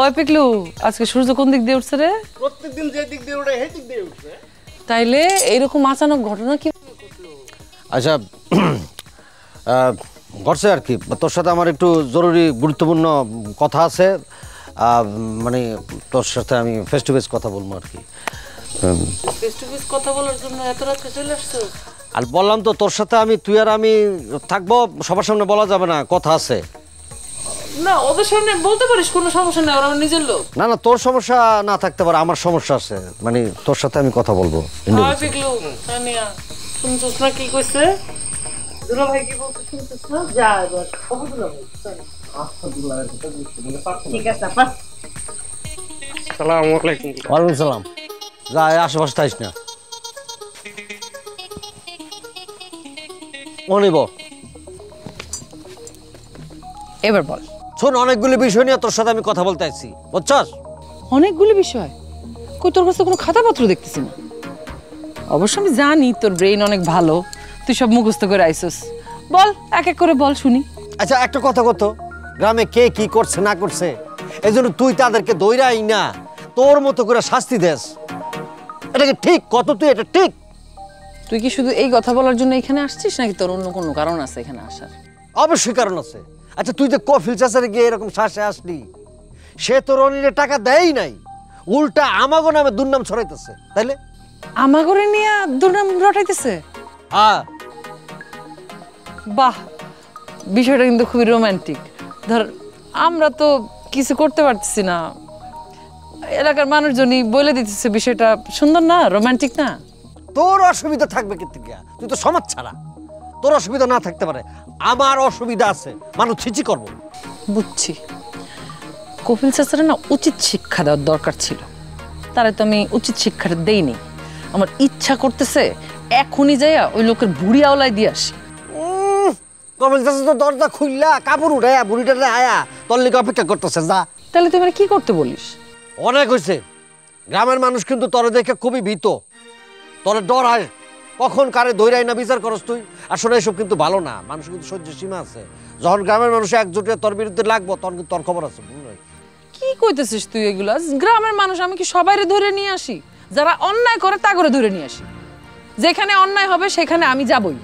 Speaker 5: ওই পিকলু, আজকে সূর্য কোন দিক দিয়ে উঠছে রে?
Speaker 3: প্রত্যেকদিন যে দিক দিয়ে ওঠে সেই দিক দিয়ে উঠছে।
Speaker 5: তাইলে এইরকম আচানক ঘটনা কি?
Speaker 2: আচ্ছা, ঘটছে আর কি, তোর সাথে আমার একটু জরুরি গুরুত্বপূর্ণ কথা আছে। মানে তোর সাথে আমি ফেস টু ফেস কথা বলবো আর কি।
Speaker 5: ফেস টু ফেস কথা বলার জন্য এত রাতে চলে আসছো?
Speaker 2: আর বললাম তো তোর সাথে তুই আর আমি থাকবো, সবার সামনে বলা যাবে না, কথা আছে।
Speaker 5: না, ওদের সামনে বলতে পারিস, কোনো সমস্যা নেই, ওরা আমার নিজের লোক।
Speaker 2: না তোর সমস্যা না থাকতে পারে, আমার সমস্যা আছে। মানে তোর সাথে আমি কথা বলবো।
Speaker 5: পিকলু, সানিয়া, শুনছিস না কি কইছে? দুলা ভাই কি বলতে শুনছিস না? যা এবার খবর দুলা ভাই।
Speaker 6: ঠিক আছে আপা।
Speaker 7: আসসালামু আলাইকুম।
Speaker 2: ওয়ালাইকুম সালাম। যা, আশেপাশে থাইস না। অনিব,
Speaker 5: এবার বল।
Speaker 2: শোন, অনেকগুলো বিষয় নিয়ে তোর সাথে আমি কথা বলতে আসছি, বুঝছস?
Speaker 5: অনেকগুলো বিষয়? কই, তোর কাছে কোনো খাতাপত্র দেখতেছি না। অবশ্য আমি জানি তোর ব্রেইন অনেক ভালো, তুই সব মুখস্থ করে আইসস। বল, এক এক করে বল শুনি।
Speaker 2: আচ্ছা, একটা কথা কত, গ্রামে কে কি করছে না করছে, এই জন্য তুই তাদেরকে দৌড়াই না তোর মতো করে শাস্তি দেস, এটা কি ঠিক? কত তুই এটা ঠিক?
Speaker 5: তুই কি শুধু এই কথা বলার জন্য এখানে আসছিস, নাকি তোর অন্য কোনো কারণ আছে এখানে আসার?
Speaker 2: অবশ্যই কারণ আছে। আচ্ছা, তুই যে কফিল চাচারে গিয়ে এরকম শ্বাসে আসলি, সে তোর অনিলে টাকা দেয়ই নাই, উল্টা আমাগো নামে দুর্নাম ছড়াইতেছে। তাইলে
Speaker 5: আমাগরে নিয়ে দুর্নাম রটাইতেছে?
Speaker 2: হ্যাঁ।
Speaker 5: বাহ, বিষয়টা কিন্তু খুবই রোমান্টিক। ধর, আমরা তো কিছু করতে পারতেছি না, এলাকার মানুষজনই বলে দিতেছে, বিষয়টা সুন্দর না, রোমান্টিক না?
Speaker 2: তোর অসুবিধা থাকবে কিন্তু, তুই তো সমাজ ছাড়া, তোর অসুবিধা না থাকতে পারে, আমার অসুবিধা আছে, মানুষ ছিচি করবো।
Speaker 5: বুঝছি, কপিল চাচারা না উচিত শিক্ষা দেওয়ার দরকার ছিল, তারা তো আমি উচিত শিক্ষাটা দেইনি। আমার ইচ্ছা করতেছে এখনই যাইয়া ওই লোকের বুড়ি আওলায় দিয়ে আসি।
Speaker 2: কমল চাচা তো দরজা খুললা কাপড় উঠায়া বুড়িটারে আয়া তোর লিগে অপেক্ষা করতেছে। যা।
Speaker 5: তাহলে তুই মানে কি করতে বলিস?
Speaker 2: অনেক হয়েছে। গ্রামের মানুষ কিন্তু তোরে দেখে খুবই ভীত, তোরে ডর হয়, কখন কারে ধৈরাই না বিচার করস তুই। আসলে এসব কিন্তু ভালো না, মানুষ কিন্তু সহ্য সীমা আছে। যখন গ্রামের মানুষ একজোটে তোর বিরুদ্ধে লাগবো তখন কিন্তু তোর খবর আছে।
Speaker 5: কি কইতেছিস তুই এগুলা? গ্রামের মানুষ আমি কি সবাইরে ধরে নিয়ে আসি? যারা অন্যায় করে তা করে ধরে নিয়ে আসি। যেখানে অন্যায় হবে সেখানে আমি যাবই।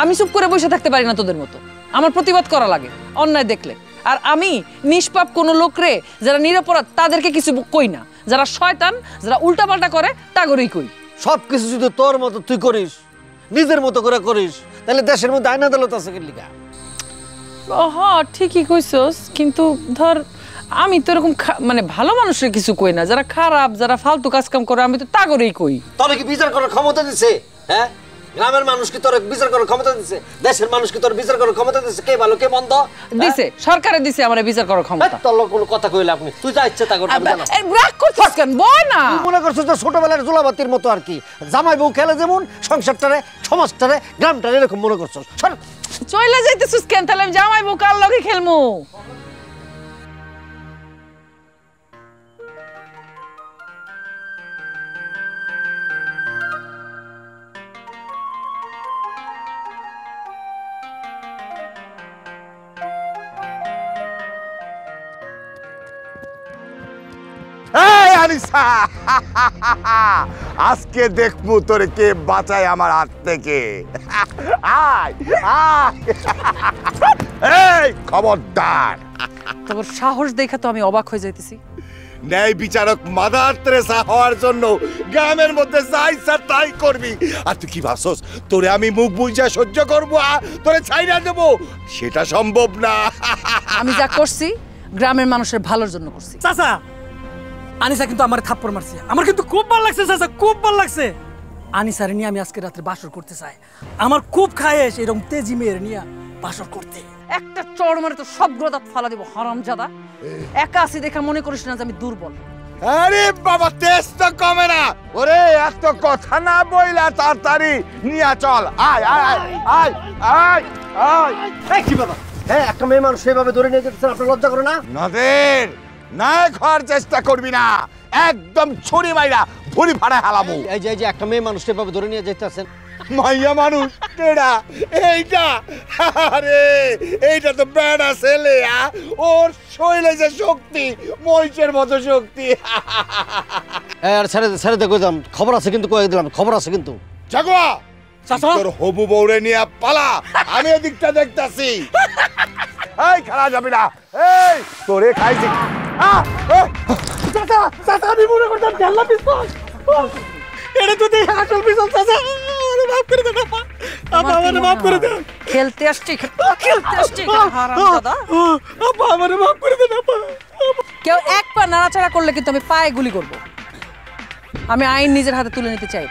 Speaker 5: আমি চুপ করে বসে থাকতে পারি না তোদের মতো, আমার প্রতিবাদ করা লাগে অন্যায় দেখলে। আর আমি নিষ্পাপ কোনো লোকরে, যারা নিরপরাধ তাদেরকে কিছু কই না, যারা শয়তান, যারা উল্টাপাল্টা করে তা করেই কই।
Speaker 2: সব কিছু যদি তোর মতো তুই করিস, নিজের মতো করে করিস, তাহলে দেশের মধ্যে আইন আদালত আছে কি লিগা?
Speaker 5: হ্যাঁ ঠিকই কইছস, কিন্তু ধর আমি তো এরকম মানে ভালো মানুষের কিছু কই না, যারা খারাপ, যারা ফালতু কাজ কাম করে আমি তো তা করেই কই।
Speaker 2: তবে কি বিচার করার ক্ষমতা দিছে? হ্যাঁ, গ্রামের মানুষ কি তোর বিচার করার ক্ষমতা দিছে? দেশের মানুষ কি তোর বিচার করার ক্ষমতা দিছে? কে ভালো কে মন্দ
Speaker 5: দিছে? সরকারে দিছে আমার বিচার করার ক্ষমতা।
Speaker 2: তোর কোনো কথা কইলে আপনি তুই যা ইচ্ছে তা করতে পারবি না।
Speaker 5: এই রাগ করছিস কেন? বল না।
Speaker 2: তুই মনে করছিস যে ছোটবেলার জুলাবাতির মতো আর কি, জামাই বউ খেলে যেমন সংসারটারে, সমাজটারে, গ্রামটারে এরকম মনে করছিস।
Speaker 5: চইলা যাইতেছিস কেন? তাহলে আমি জামাই বউ কার লগে খেলমু?
Speaker 4: এই আনিসা, আজকে দেখবো তোরে কে বাঁচায় আমার হাত থেকে। আয় আয়, এই খবরদার।
Speaker 5: তোর সাহস দেখা তো আমি অবাক হয়ে যাইতেছি।
Speaker 4: ন্যায় বিচারক মাদার তেরেসা হওয়ার জন্য গ্রামের মধ্যে যা ইচ্ছা তাই করবি। আর তুই কি ভাবছস তোরে আমি মুখ বুঝা সহ্য করবো আর তোরে ছাইড়া দেবো? সেটা সম্ভব না।
Speaker 5: আমি যা করছি গ্রামের মানুষের ভালোর জন্য করছি।
Speaker 9: চাচা, আনিসা কিন্তু আমার থাপ্পড় মারছে, আমার কিন্তু খুব ভালো লাগছে চাচা, খুব ভালো লাগছে। আনিসারে নিয়ে আমি আজকে রাত্রে বাসর করতে চাই। আমার খুব খায়েশ এরকম তেজি মেয়ের নিয়ে বাসর করতে।
Speaker 5: একটা চড় মারে তো সব দাঁত ফালা দিব হারামজাদা। একা আছি দেখা মনে করিস না যে আমি দুর্বল।
Speaker 4: আরে বাবা, তেজ তো কমে না। ওরে এত কথা না বইলা তাড়াতাড়ি নিয়ে চল। আয় আয় আয় আয় আয়।
Speaker 2: এই কি বাবা, হ্যাঁ একটা মেয়ে মানুষ সেভাবে ধরে নিয়ে যেতেছেন, আপনার লজ্জা করে না?
Speaker 4: নদের নায়ক হওয়ার চেষ্টা করবি না, একদম ছুরি মাইরা ভুড়ি ফাড়া হালামু।
Speaker 2: এই যে একটা মেয়ে মানুষ সেভাবে ধরে নিয়ে যেতেছেন।
Speaker 4: মাইয়া মানুষ কেডা? এইটা? আরে এইটা তো বেড়া ছেলে, ওর শরীরে যে শক্তি মহিষের মতো শক্তি।
Speaker 2: আর ছেড়ে দেখো, খবর আছে কিন্তু, কয়ে দিলাম খবর আছে কিন্তু।
Speaker 4: জাগুয়া,
Speaker 9: চাচা
Speaker 4: তোর হবু বউরে নিয়ে পালা, আমি এদিকটা দেখতাছি। এই খেলা যাবি না, এই তোরে খাইছি।
Speaker 9: চাচা চাচা, আমি মনে করতাম জানলা পিস্তল। এটা তো দেখে আসল পিস্তল। চাচা আমারে মাফ করে দেন, আপা আপা আমারে মাফ করে দেন।
Speaker 5: খেলতে আসছি হারামজাদা।
Speaker 9: আপা আমারে মাফ করে দেন আপা।
Speaker 5: কেউ এক পা নাড়াচাড়া করলে কিন্তু আমি পায়ে গুলি করব। আমি আইন নিজের হাতে তুলে নিতে চাই।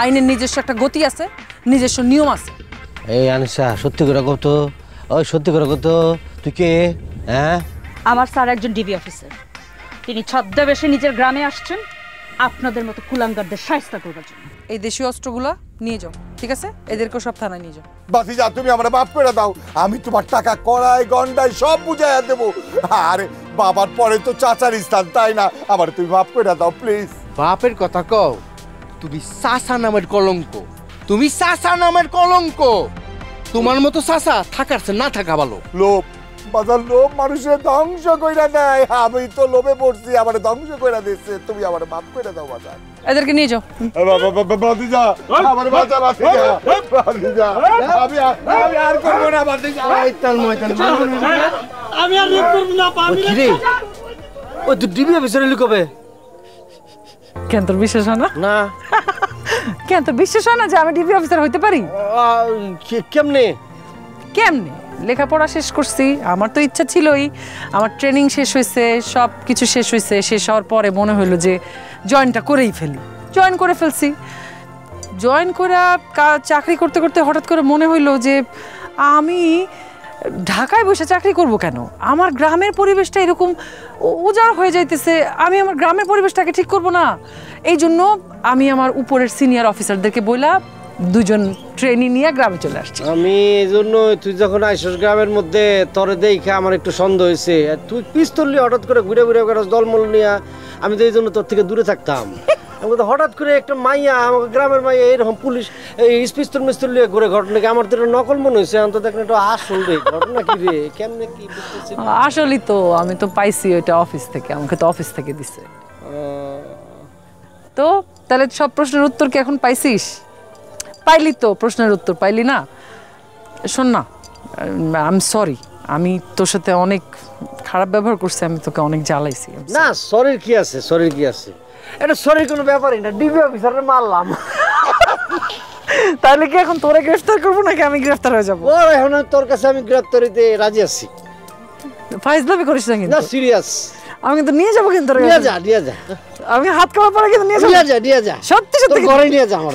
Speaker 5: আইনের নিজস্ব একটা গতি আছে, নিজস্ব নিয়ম আছে।
Speaker 2: এই আনিসা, সত্যি করে কত, ওই সত্যি করে কত, তুই কে? হ্যাঁ,
Speaker 6: আমার স্যার একজন ডিবি অফিসার। তিনি ছদ্মবেশে নিজের গ্রামে আসছেন আপনাদের মতো কুলাঙ্গারদের শায়েস্তা করবার জন্য।
Speaker 5: এই দেশীয় অস্ত্রগুলা নিয়ে যাও, ঠিক আছে? এদেরকেও সব থানায় নিয়ে যাও।
Speaker 4: বাতিজা, তুমি আমরা মাফ করে দাও, আমি তোমার টাকা কড়াই গন্ডাই সব বুঝাইয়া দেবো। আরে বাবার পরে তো চাচার স্থান, তাই না? আমার তুমি মাফ করে দাও প্লিজ।
Speaker 3: বাপের কথা কও, তুমি চাচা নামের কলঙ্ক, তুমি চাচা নামের কলঙ্ক। তোমার মতো চাচা থাকার চেয়ে না থাকা ভালো।
Speaker 4: লোভ, বাজার লোভ মানুষের ধ্বংস কইরা দেয়। আমি তো লোভে পড়ছি, আমার ধ্বংস কইরা দিচ্ছে। তুমি আমার মাফ করে দাও বাজার।
Speaker 5: এদেরকে নিয়ে যাও।
Speaker 4: বাতিজা, আমার বাচ্চা বাতিজা, বাতিজা, আমি আর করবো না বাতিজা।
Speaker 9: আমি আর রেপ করব না আপা। আমি
Speaker 2: ওই তুই ডিবি অফিসারে লিখবে
Speaker 5: কেন? তোর বিশ্বাস হয় না?
Speaker 2: না।
Speaker 5: কেন তোর বিশ্বাস হয় না যে আমি ডিবি অফিসার হইতে পারি?
Speaker 2: কেমনে?
Speaker 5: কেমনে? লেখাপড়া শেষ করছি, আমার তো ইচ্ছা ছিলই। আমার ট্রেনিং শেষ হয়েছে, সব কিছু শেষ হয়েছে। শেষ হওয়ার পরে মনে হলো যে জয়েনটা করেই ফেলি। জয়েন করে ফেলছি। জয়েন করে চাকরি করতে করতে হঠাৎ করে মনে হইলো যে আমি ঢাকায় বসে চাকরি করব কেন? আমার গ্রামের পরিবেশটা এরকম উজাড় হয়ে যাইতেছে, আমি আমার গ্রামের পরিবেশটাকে ঠিক করব না। এই জন্য আমি আমার উপরের সিনিয়র অফিসারদেরকে বললাম দুজন ট্রেনই নিয়ে গ্রামে চলে আসছি।
Speaker 2: আমি এই জন্য তুই যখন আইসস গ্রামের মধ্যে তরে দেখে আমার একটু সন্দেহ হয়েছে। আর তুই পিস্তল নিয়ে হঠাৎ করে ঘুরে ঘুরে বেড়াস দলমল নিয়ে, আমি তো এই জন্য তোর থেকে দূরে থাকতাম। আমি তো হঠাৎ করে একটা মাইয়া, আমাকে গ্রামের মাইয়া এরকম পুলিশ এই পিস্তল মিস্তল নিয়ে ঘুরে ঘটনাকে আমার তো এটা নকল মনে হয়েছে। আমি তো দেখেন একটু আসল রে ঘটনা কি রে, কেমনে কি বুঝতেছি।
Speaker 5: আসলেই তো আমি তো পাইছি ওইটা অফিস থেকে, আমাকে তো অফিস থেকে দিছে। তো তাহলে সব প্রশ্নের উত্তর কি এখন পাইছিস? পাইলি তো, প্রশ্নের উত্তর পাইলি না? শোন না, আই এম সরি, আমি তোর সাথে অনেক খারাপ ব্যবহার করছি, আমি তোকে অনেক জ্বালাইছি।
Speaker 2: না সরির কি আছে, সরির কি আছে, এটা সরির কোনো ব্যাপারই না। ডিবি অফিসারে মারলাম।
Speaker 5: তাহলে কি এখন তোরে গ্রেফতার করবো নাকি আমি গ্রেফতার হয়ে যাবো?
Speaker 2: ওর এখন তোর কাছে আমি গ্রেফতার হইতে রাজি আছি।
Speaker 5: ফাইজলামি করিস না কিন্তু।
Speaker 2: না সিরিয়াস।
Speaker 5: আমি কিন্তু নিয়ে যাবো কিন্তু।
Speaker 2: নিয়ে যা, নিয়ে যা।
Speaker 5: আমি হাত কামড় পরে কিন্তু নিয়ে যাবো।
Speaker 2: নিয়ে যা, নিয়ে যা।
Speaker 5: সত্যি সত্যি
Speaker 2: ঘরে নিয়ে যা আমার।